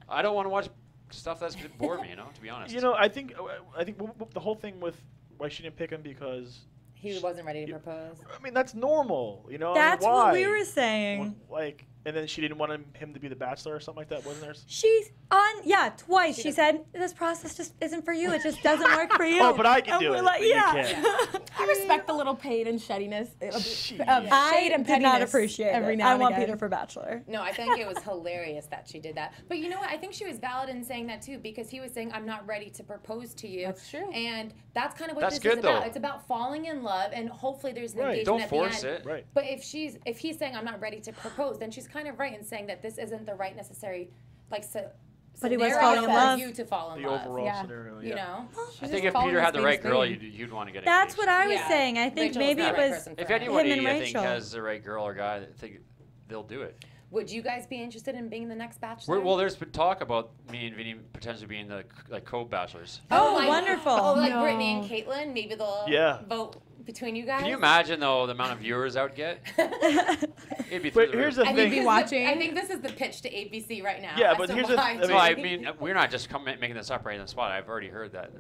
Speaker 6: I don't want to watch stuff that's going to bore me, to be honest.
Speaker 5: You know, I think the whole thing with why she didn't pick him because
Speaker 1: He wasn't ready to propose.
Speaker 5: I mean that's normal, you know.
Speaker 4: That's
Speaker 5: I mean, why?
Speaker 4: what we were saying.
Speaker 5: Like, and then she didn't want him to be the Bachelor or something like that, wasn't there?
Speaker 4: She's on, twice. She said, this process just isn't for you. It just doesn't work for you.
Speaker 5: Oh, but I can
Speaker 4: And
Speaker 5: do
Speaker 4: we're
Speaker 5: it.
Speaker 4: like,
Speaker 5: but
Speaker 4: yeah.
Speaker 5: You can't.
Speaker 3: I respect the little paid and sheddiness of
Speaker 5: Jeez.
Speaker 3: shade
Speaker 4: I
Speaker 3: and
Speaker 4: did not
Speaker 3: pettiness
Speaker 4: appreciate
Speaker 3: every
Speaker 4: it.
Speaker 3: now
Speaker 4: I
Speaker 3: and
Speaker 4: want
Speaker 3: again.
Speaker 4: Peter for Bachelor.
Speaker 1: No, I think it was hilarious that she did that. But you know what? I think she was valid in saying that too, because he was saying, I'm not ready to propose to you.
Speaker 3: That's true.
Speaker 1: And that's kind of what
Speaker 6: That's
Speaker 1: this is
Speaker 6: good,
Speaker 1: about.
Speaker 6: though.
Speaker 1: It's about falling in love, and hopefully there's an
Speaker 5: Right.
Speaker 1: engagement
Speaker 6: Don't
Speaker 1: at
Speaker 6: force
Speaker 1: the end.
Speaker 6: it.
Speaker 5: Right.
Speaker 1: But if he's saying, I'm not ready to propose, then she's kind of right in saying that this isn't the right necessary, like,
Speaker 4: But he was
Speaker 1: scenario
Speaker 4: falling in
Speaker 1: for
Speaker 4: love.
Speaker 1: you to fall in
Speaker 5: The
Speaker 1: love.
Speaker 5: overall
Speaker 3: Yeah.
Speaker 5: scenario. Yeah.
Speaker 1: You know?
Speaker 6: I think if Peter had the right girl, you'd want to get engaged.
Speaker 4: That's what I was
Speaker 1: Yeah.
Speaker 4: saying. I think
Speaker 1: Rachel
Speaker 4: maybe
Speaker 1: the
Speaker 4: it
Speaker 1: right
Speaker 4: was.
Speaker 1: person for
Speaker 6: If
Speaker 1: him.
Speaker 6: anybody,
Speaker 4: Him and
Speaker 6: I think,
Speaker 4: Rachel.
Speaker 6: has the right girl or guy, I think they'll do it.
Speaker 1: Would you guys be interested in being the next Bachelor?
Speaker 6: Well, there's been talk about me and Vinny potentially being the co-bachelors.
Speaker 4: Oh,
Speaker 1: like-
Speaker 4: wonderful.
Speaker 1: Oh, like
Speaker 3: No.
Speaker 1: Brittany and Caitlin, maybe they'll
Speaker 5: Yeah.
Speaker 1: vote between you guys.
Speaker 6: Can you imagine though the amount of viewers I would get? It'd be through
Speaker 5: But
Speaker 6: the
Speaker 5: here's
Speaker 6: roof.
Speaker 5: the
Speaker 1: I
Speaker 5: thing.
Speaker 1: think,
Speaker 3: watching.
Speaker 1: I think this is the pitch to ABC right now.
Speaker 5: Yeah,
Speaker 1: as
Speaker 5: but
Speaker 1: to
Speaker 5: here's the-
Speaker 1: why
Speaker 5: I mean-
Speaker 6: So I
Speaker 1: Jamie-
Speaker 6: mean, we're not just making this up right on the spot. I've already heard that.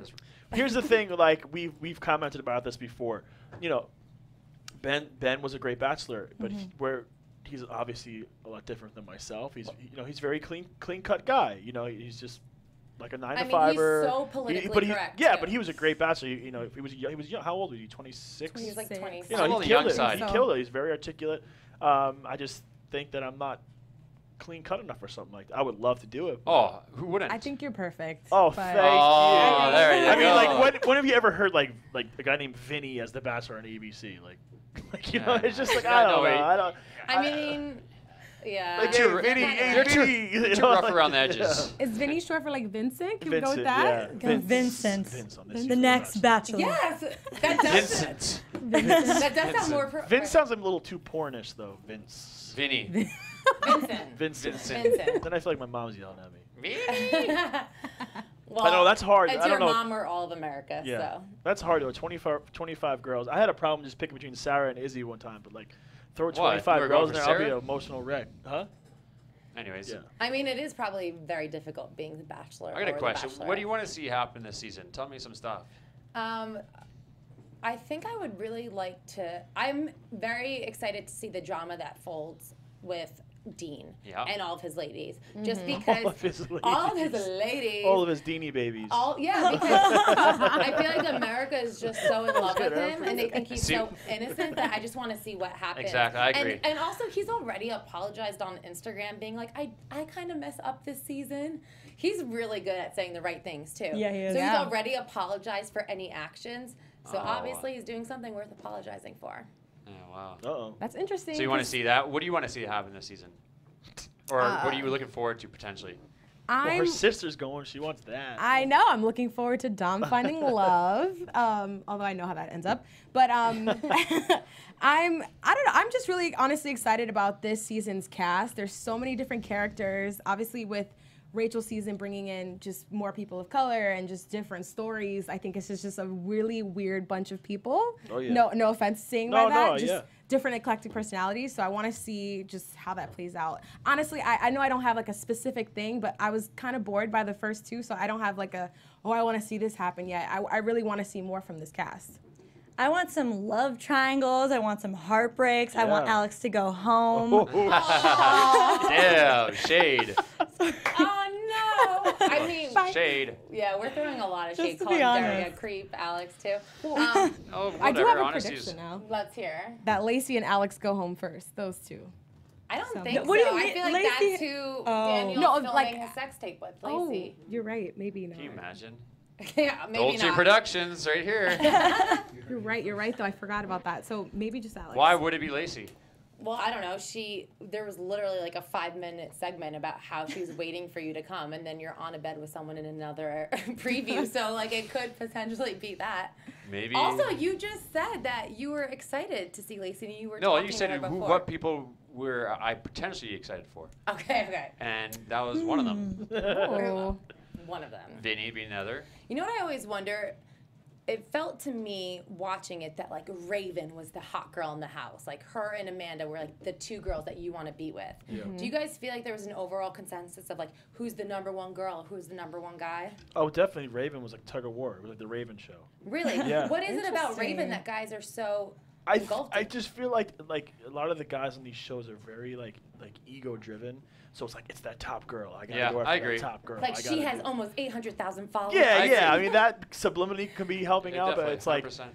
Speaker 5: Here's the thing. Like we've commented about this before. You know, Ben was a great Bachelor, but he's obviously a lot different than myself. He's very clean cut guy. You know, he's just like a 9 to 5er.
Speaker 1: he's so politically correct.
Speaker 5: Yeah,
Speaker 1: too.
Speaker 5: but he was a great Bachelor. He was young. How old was he? 26.
Speaker 1: He was like 26.
Speaker 5: You
Speaker 6: Still
Speaker 5: know,
Speaker 6: on
Speaker 5: he
Speaker 6: the young
Speaker 5: killed it.
Speaker 6: side.
Speaker 5: He killed it. He's very articulate. I just think that I'm not clean cut enough or something like that. I would love to do it.
Speaker 6: Oh, who wouldn't?
Speaker 3: I think you're perfect.
Speaker 5: Oh,
Speaker 3: but-
Speaker 5: thank you.
Speaker 6: Oh, there you
Speaker 5: I mean,
Speaker 6: go.
Speaker 5: like, when have you ever heard like a guy named Vinny as the Bachelor on ABC? Like you know, it's just like
Speaker 6: Yeah,
Speaker 5: I don't
Speaker 6: no,
Speaker 5: know.
Speaker 6: wait.
Speaker 5: I don't.
Speaker 1: I mean, yeah.
Speaker 5: Like,
Speaker 6: You're
Speaker 5: hey, Vinny,
Speaker 1: kinda-
Speaker 5: hey,
Speaker 6: You're
Speaker 5: Vinny.
Speaker 6: too
Speaker 5: you know,
Speaker 6: rough
Speaker 5: like,
Speaker 6: around the edges.
Speaker 3: Is Vinny short for like Vincent? Can we go
Speaker 5: Vincent,
Speaker 3: with that?
Speaker 5: yeah.
Speaker 4: Go Vincent.
Speaker 5: Vince on this
Speaker 4: The
Speaker 5: season
Speaker 4: next
Speaker 5: of
Speaker 4: Bachelor.
Speaker 1: Yes, that does.
Speaker 6: Vincent.
Speaker 1: That does sound more.
Speaker 5: Vince sounds like a little too pornish though. Vince.
Speaker 6: Vinny.
Speaker 1: Vincent.
Speaker 5: Vincent.
Speaker 1: Vincent.
Speaker 5: Then I feel like my mom's yelling at me.
Speaker 6: Me?
Speaker 1: Well,
Speaker 5: I know that's hard.
Speaker 1: It's
Speaker 5: I
Speaker 1: your
Speaker 5: don't know.
Speaker 1: mom or all of America.
Speaker 5: Yeah,
Speaker 1: So.
Speaker 5: that's hard though. 25 girls. I had a problem just picking between Sarah and Izzy one time, but like throw 25
Speaker 6: We're
Speaker 5: girls
Speaker 6: going
Speaker 5: in
Speaker 6: for
Speaker 5: there, I'll be
Speaker 6: Sarah?
Speaker 5: an emotional wreck. Huh?
Speaker 6: Anyways,
Speaker 5: Yeah.
Speaker 1: I mean, it is probably very difficult being the Bachelor.
Speaker 6: I got a
Speaker 1: or the
Speaker 6: question. What do you
Speaker 1: Bachelorette.
Speaker 6: want to see happen this season? Tell me some stuff.
Speaker 1: I think I would really like to. I'm very excited to see the drama that folds with Dean
Speaker 6: Yeah.
Speaker 1: and all of his ladies. Just
Speaker 5: All
Speaker 1: because
Speaker 5: of his ladies.
Speaker 1: all of his ladies.
Speaker 5: All of his Deanie babies.
Speaker 1: Yeah, because I feel like America is just so in love with him, and they think he's
Speaker 6: See-
Speaker 1: so innocent that I just want to see what happens.
Speaker 6: Exactly, I agree.
Speaker 1: And also, he's already apologized on Instagram, being like, I kind of mess up this season. He's really good at saying the right things too.
Speaker 4: Yeah, he is.
Speaker 1: So
Speaker 4: Yeah.
Speaker 1: he's already apologized for any actions. So obviously he's doing something worth apologizing for.
Speaker 6: Oh, wow.
Speaker 5: Uh-oh.
Speaker 3: That's interesting.
Speaker 6: So you want to see that? What do you want to see happen this season? Or what are you looking forward to potentially?
Speaker 5: Well, her sister's going. She wants that.
Speaker 3: I know. I'm looking forward to Dom finding love. Although I know how that ends up. But I don't know. I'm just really honestly excited about this season's cast. There's so many different characters. Obviously with Rachel's season bringing in just more people of color and just different stories. I think it's just a really weird bunch of people.
Speaker 5: Oh, yeah.
Speaker 3: No offense saying by that.
Speaker 5: No,
Speaker 3: just
Speaker 5: yeah.
Speaker 3: different eclectic personalities. So I want to see just how that plays out. Honestly, I know I don't have like a specific thing, but I was kind of bored by the first two, so I don't have like I want to see this happen yet. I really want to see more from this cast.
Speaker 4: I want some love triangles. I want some heartbreaks. I want
Speaker 5: Yeah.
Speaker 4: Alex to go home.
Speaker 6: Damn, shade.
Speaker 1: Oh no! I mean,
Speaker 6: Shade.
Speaker 1: yeah, we're throwing a lot of shade.
Speaker 4: Just to
Speaker 1: Calling
Speaker 4: be
Speaker 1: Derry a
Speaker 4: honest.
Speaker 1: creep, Alex too.
Speaker 6: Oh,
Speaker 3: I do
Speaker 6: whatever,
Speaker 3: have a
Speaker 6: honesty's-
Speaker 3: prediction now.
Speaker 1: Let's hear.
Speaker 3: That Lacey and Alex go home first. Those two.
Speaker 1: I don't
Speaker 3: So-
Speaker 1: think
Speaker 4: What do
Speaker 1: so.
Speaker 4: you
Speaker 1: I
Speaker 4: mean,
Speaker 1: feel like
Speaker 4: Lacey-
Speaker 1: that's who
Speaker 4: Oh.
Speaker 1: Daniel's
Speaker 3: No,
Speaker 1: filming
Speaker 3: like-
Speaker 1: a sex tape with.
Speaker 3: Oh,
Speaker 1: Lacey.
Speaker 3: you're right. Maybe not.
Speaker 6: Can you imagine?
Speaker 1: Yeah, maybe
Speaker 6: Dolce
Speaker 1: not.
Speaker 6: Productions right here.
Speaker 3: You're right. You're right. Though I forgot about that. So maybe just Alex.
Speaker 6: Why would it be Lacey?
Speaker 1: Well, I don't know. There was literally like a 5-minute segment about how she's waiting for you to come, and then you're on a bed with someone in another preview. So like it could potentially be that.
Speaker 6: Maybe.
Speaker 1: Also, you just said that you were excited to see Lacey, and you were
Speaker 6: No,
Speaker 1: talking
Speaker 6: you said
Speaker 1: to her
Speaker 6: who,
Speaker 1: before.
Speaker 6: what people were I potentially excited for,
Speaker 1: Okay.
Speaker 6: and that was one of them.
Speaker 3: Oh.
Speaker 1: One of them.
Speaker 6: Vinny being another.
Speaker 1: You know what I always wonder? It felt to me watching it that like Raven was the hot girl in the house. Like her and Amanda were like the two girls that you want to be with.
Speaker 5: Yeah.
Speaker 1: Do you guys feel like there was an overall consensus of like who's the number one girl, who's the number one guy?
Speaker 5: Oh, definitely. Raven was like tug of war. It was like the Raven show.
Speaker 1: Really?
Speaker 5: Yeah.
Speaker 1: What is it about
Speaker 3: Interesting.
Speaker 1: Raven that guys are so
Speaker 5: I
Speaker 1: engulfed in?
Speaker 5: just feel like a lot of the guys on these shows are very like ego driven. So it's like it's that top girl. I gotta
Speaker 6: Yeah,
Speaker 5: go after
Speaker 6: I agree.
Speaker 5: that top girl.
Speaker 1: Like
Speaker 5: I
Speaker 1: she
Speaker 5: gotta
Speaker 1: has
Speaker 5: do-
Speaker 1: almost 800,000 followers.
Speaker 5: Yeah,
Speaker 6: I
Speaker 5: yeah.
Speaker 6: agree.
Speaker 5: I mean that subliminally can be helping out, but
Speaker 6: Definitely,
Speaker 5: it's like
Speaker 6: 100%.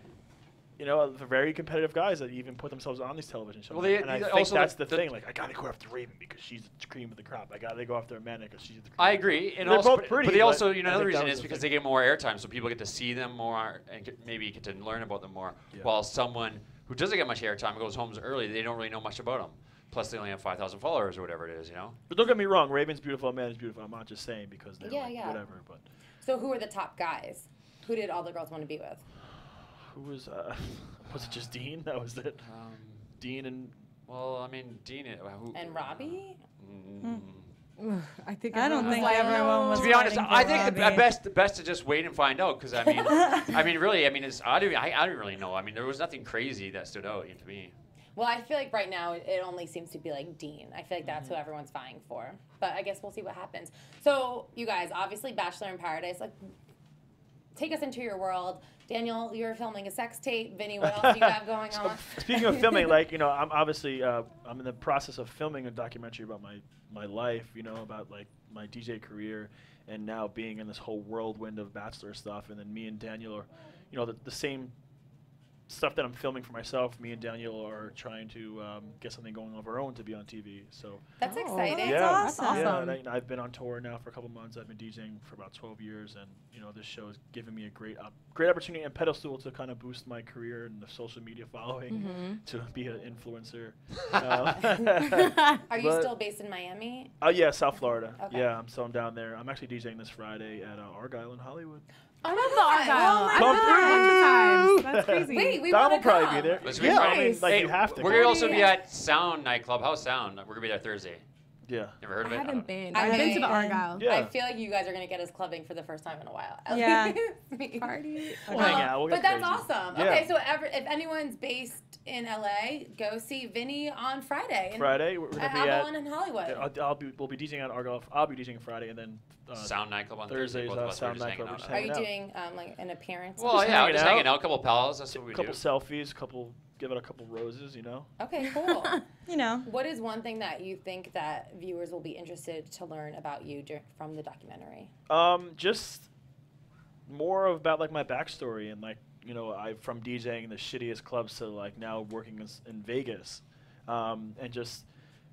Speaker 5: you know, the very competitive guys that even put themselves on these television shows.
Speaker 6: Well, they-
Speaker 5: and I
Speaker 6: they
Speaker 5: think
Speaker 6: also
Speaker 5: that's
Speaker 6: the-
Speaker 5: the thing. Like I gotta go after Raven because she's the cream of the crop. I gotta go after Amanda because she's the cream.
Speaker 6: I agree, and
Speaker 5: They're
Speaker 6: also,
Speaker 5: both pretty,
Speaker 6: but they
Speaker 5: but
Speaker 6: also,
Speaker 5: I
Speaker 6: another
Speaker 5: think
Speaker 6: reason
Speaker 5: that
Speaker 6: is
Speaker 5: was the
Speaker 6: because
Speaker 5: thing.
Speaker 6: they get more airtime, so people get to see them more and maybe get to learn about them more.
Speaker 5: Yeah.
Speaker 6: While someone who doesn't get much airtime goes home early, they don't really know much about them. Plus, they only have 5,000 followers or whatever it is, you know.
Speaker 5: But don't get me wrong, Raven's beautiful, Amanda's beautiful. I'm not just saying because they're
Speaker 1: Yeah,
Speaker 5: like,
Speaker 1: yeah.
Speaker 5: whatever. But
Speaker 1: So who are the top guys? Who did all the girls want to be with?
Speaker 5: who was it just Dean? That was it. Dean and
Speaker 6: Well, I mean, Dean who,
Speaker 1: And Robbie?
Speaker 3: I think
Speaker 4: I don't
Speaker 3: everyone
Speaker 4: think
Speaker 3: was like,
Speaker 4: everyone was.
Speaker 6: To be honest,
Speaker 4: fighting
Speaker 6: I
Speaker 4: for
Speaker 6: think
Speaker 4: Robbie.
Speaker 6: the best to just wait and find out because I mean, really, I mean, I don't really know. I mean, there was nothing crazy that stood out to me.
Speaker 1: Well, I feel like right now it only seems to be like Dean. I feel like that's who everyone's vying for. But I guess we'll see what happens. So, you guys, obviously Bachelor in Paradise, like, take us into your world. Daniel, you're filming a sex tape. Vinny, what else do you have going on?
Speaker 5: Speaking of filming, like, you know, I'm obviously I'm in the process of filming a documentary about my life, you know, about like my DJ career and now being in this whole whirlwind of Bachelor stuff. And then me and Daniel are, you know, the same stuff that I'm filming for myself. Me and Daniel are trying to get something going of our own to be on TV. So
Speaker 1: That's exciting.
Speaker 4: That's awesome.
Speaker 5: yeah, and I've been on tour now for a couple months. I've been DJing for about 12 years, and you know, this show has given me a great opportunity and pedestal to kind of boost my career and the social media following to be an influencer.
Speaker 1: Are you
Speaker 5: But-
Speaker 1: still based in Miami?
Speaker 5: Oh yeah, South Florida.
Speaker 1: Okay.
Speaker 5: Yeah, I'm down there. I'm actually DJing this Friday at Argyle in Hollywood.
Speaker 3: I love the Argyle.
Speaker 4: Oh my
Speaker 3: I've
Speaker 5: Come
Speaker 3: been there a bunch of times. That's crazy.
Speaker 1: Wait, we
Speaker 5: Dom
Speaker 1: want
Speaker 5: will
Speaker 1: to
Speaker 5: probably
Speaker 1: come.
Speaker 5: be there.
Speaker 6: Let's be
Speaker 5: Yeah, I
Speaker 6: Friday.
Speaker 5: mean, like
Speaker 6: Hey,
Speaker 5: you have to.
Speaker 6: we're
Speaker 5: go.
Speaker 6: gonna also be at Sound nightclub. How's Sound? We're gonna be there Thursday.
Speaker 5: Yeah.
Speaker 6: Never heard of
Speaker 3: I
Speaker 6: it?
Speaker 3: haven't been.
Speaker 1: I
Speaker 3: I've been to the
Speaker 1: haven't.
Speaker 3: Argyle.
Speaker 5: Yeah.
Speaker 1: I feel like you guys are going to get us clubbing for the first time in a while. At
Speaker 4: Yeah.
Speaker 1: least me.
Speaker 3: Party.
Speaker 5: We'll hang out. We'll
Speaker 1: but
Speaker 5: get
Speaker 1: that's
Speaker 5: crazy.
Speaker 1: awesome.
Speaker 5: Yeah.
Speaker 1: Okay, so if anyone's based in LA, go see Vinny on Friday.
Speaker 5: Friday we're gonna
Speaker 1: At
Speaker 5: be at.
Speaker 1: Avalon in Hollywood.
Speaker 5: We'll be DJing at Argyle. I'll be DJing Friday, and then
Speaker 6: Sound nightclub on
Speaker 5: Thursdays,
Speaker 6: Thursday. Both of us
Speaker 5: Sound
Speaker 6: were just hanging
Speaker 5: nightclub,
Speaker 6: out.
Speaker 5: just
Speaker 1: Are you
Speaker 5: hanging out.
Speaker 1: doing like an appearance?
Speaker 6: Well,
Speaker 5: Just
Speaker 6: yeah, we're
Speaker 5: hanging
Speaker 6: just
Speaker 5: out.
Speaker 6: hanging out. A couple pals. That's what we
Speaker 5: a couple
Speaker 6: do.
Speaker 5: selfies, give it a couple roses, you know.
Speaker 1: Okay, cool.
Speaker 4: You know.
Speaker 1: What is one thing that you think that viewers will be interested to learn about you from the documentary?
Speaker 5: Just more about like my backstory and like, you know, I from DJing the shittiest clubs to like now working in Vegas, and just,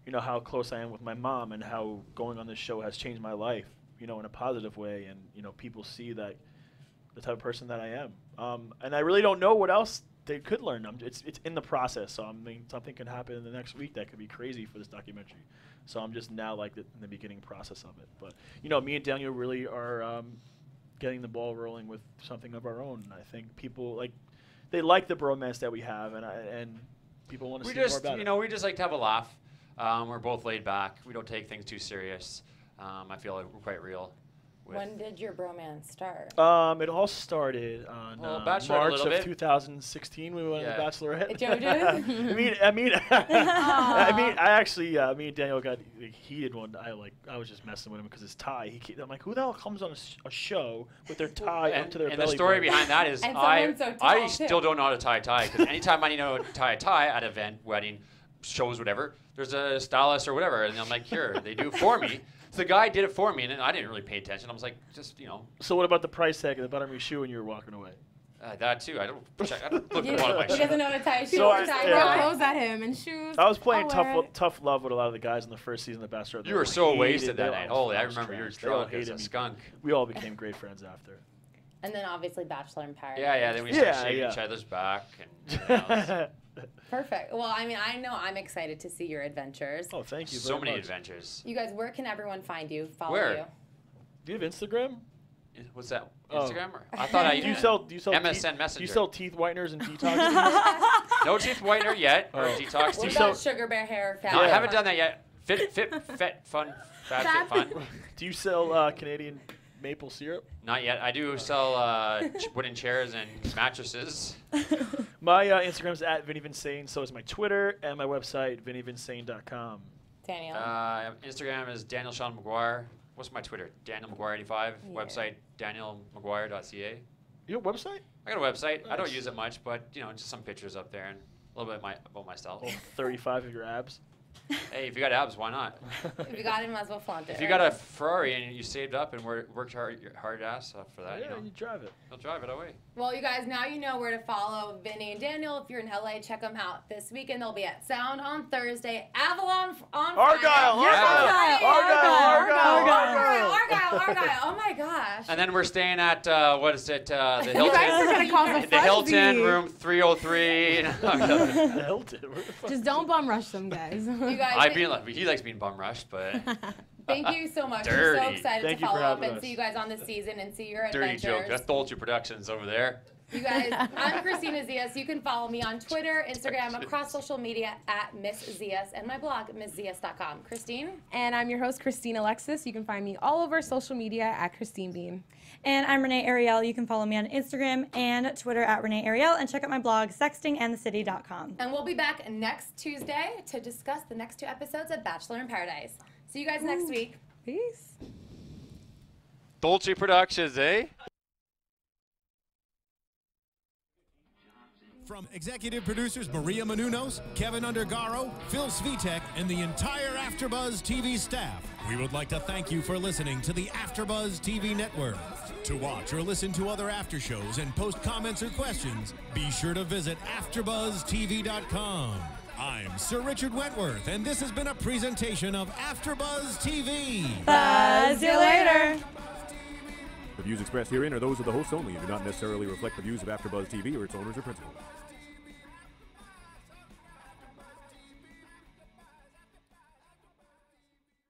Speaker 5: you know, how close I am with my mom and how going on this show has changed my life. in a positive way, and people see that the type of person that I am. And I really don't know what else they could learn. It's in the process. So I mean, something can happen in the next week that could be crazy for this documentary. So I'm just now in the beginning process of it. But me and Daniel really are getting the ball rolling with something of our own. And I think people they like the bromance that we have, and people want to see more about it.
Speaker 6: We just like to have a laugh. We're both laid back. We don't take things too serious. I feel like we're quite real.
Speaker 1: When did your bromance start?
Speaker 5: It all started on
Speaker 6: Bachelorette
Speaker 5: March of 2016. We went on the Bachelorette.
Speaker 1: JoJo?
Speaker 5: I mean, I actually, me and Daniel got heated one. I was just messing with him because his tie. I'm like, who the hell comes on a show with their tie up to their belly?
Speaker 6: And the story behind that is, I still don't know how to tie a tie, because anytime I need to tie a tie at an event, wedding, shows, whatever, there's a stylist or whatever, and I'm like, here, they do it for me. So the guy did it for me, and I didn't really pay attention. I was like, just.
Speaker 5: So what about the price tag at the bottom of your shoe when you were walking away?
Speaker 6: That too. I don't look at the bottom of my shoe.
Speaker 1: He doesn't know how to tie a shoe.
Speaker 5: So
Speaker 3: clothes at him and shoes.
Speaker 5: I was playing tough love with a lot of the guys in the first season of Bachelor.
Speaker 6: You were so wasted that night. Holy, I remember you were drunk as a skunk.
Speaker 5: We all became great friends after.
Speaker 1: And then obviously Bachelor in Paradise.
Speaker 6: Yeah. Then we started shaving each other's back and
Speaker 1: Perfect. Well, I mean, I know I'm excited to see your adventures.
Speaker 5: Oh, thank you.
Speaker 6: So many adventures.
Speaker 1: You guys, where can everyone find you? Follow you?
Speaker 5: Do you have Instagram?
Speaker 6: What's that? Instagram? Or? I thought I
Speaker 5: do you sell
Speaker 6: MSN Messenger.
Speaker 5: Do you sell teeth whiteners and detox?
Speaker 6: No teeth whitener yet, or detox.
Speaker 1: What about sugar bear hair?
Speaker 6: No, I haven't done that yet. Fit, fun.
Speaker 5: Do you sell Canadian maple syrup?
Speaker 6: Not yet. I do sell wooden chairs and mattresses.
Speaker 5: My Instagram is @VinnyVinasane. So is my Twitter and my website, vinnyvinasane.com.
Speaker 1: Daniel?
Speaker 6: Instagram is Daniel Sean McGuire. What's my Twitter? Daniel McGuire85. Website, danielmcguire.ca.
Speaker 5: You have a website?
Speaker 6: I got a website. Nice. I don't use it much, but just some pictures up there and a little bit about myself.
Speaker 5: 35 of your abs.
Speaker 6: Hey, if you got abs, why not?
Speaker 1: If you got it, might as well flaunt it.
Speaker 6: If you got a Ferrari and you saved up and worked hard ass off for that,
Speaker 5: you drive it.
Speaker 6: I'll drive it away.
Speaker 1: Well, you guys, now you know where to follow Vinny and Daniel. If you're in LA, check them out this weekend. They'll be at Sound on Thursday, Avalon on Friday. Argyle. Oh my gosh.
Speaker 6: And then we're staying at what is it? The Hilton.
Speaker 3: You guys are gonna cause a
Speaker 6: the Hilton, room 303.
Speaker 5: The Hilton.
Speaker 3: Just don't bum rush them, guys.
Speaker 1: You guys,
Speaker 6: he likes being bum rushed, but.
Speaker 1: Thank you so much.
Speaker 6: Dirty.
Speaker 1: We're so excited to follow up and
Speaker 5: us.
Speaker 1: see you guys on this season and see your
Speaker 6: Dirty
Speaker 1: adventures.
Speaker 6: joke. That's Dolce Productions over there.
Speaker 1: You guys, I'm Kristina Zias. You can follow me on Twitter, Instagram, across social media @Miss Zias, and my blog, MissZias.com. Christine?
Speaker 3: And I'm your host, Christine Alexis. You can find me all over social media @ChristineBeam.
Speaker 4: And I'm Renee Ariel. You can follow me on Instagram and Twitter @Renee Ariel, and check out my blog, sextingandthecity.com.
Speaker 1: And we'll be back next Tuesday to discuss the next 2 episodes of Bachelor in Paradise. See you guys next week.
Speaker 3: Peace.
Speaker 6: Dolce Productions, eh?
Speaker 2: From executive producers Maria Menounos, Kevin Undergaro, Phil Svitek, and the entire AfterBuzz TV staff, we would like to thank you for listening to the AfterBuzz TV network. To watch or listen to other after shows and post comments or questions, be sure to visit AfterBuzzTV.com. I'm Sir Richard Wentworth, and this has been a presentation of AfterBuzz TV.
Speaker 4: Buzz you later.
Speaker 7: The views expressed herein are those of the hosts only and do not necessarily reflect the views of AfterBuzz TV or its owners or principals.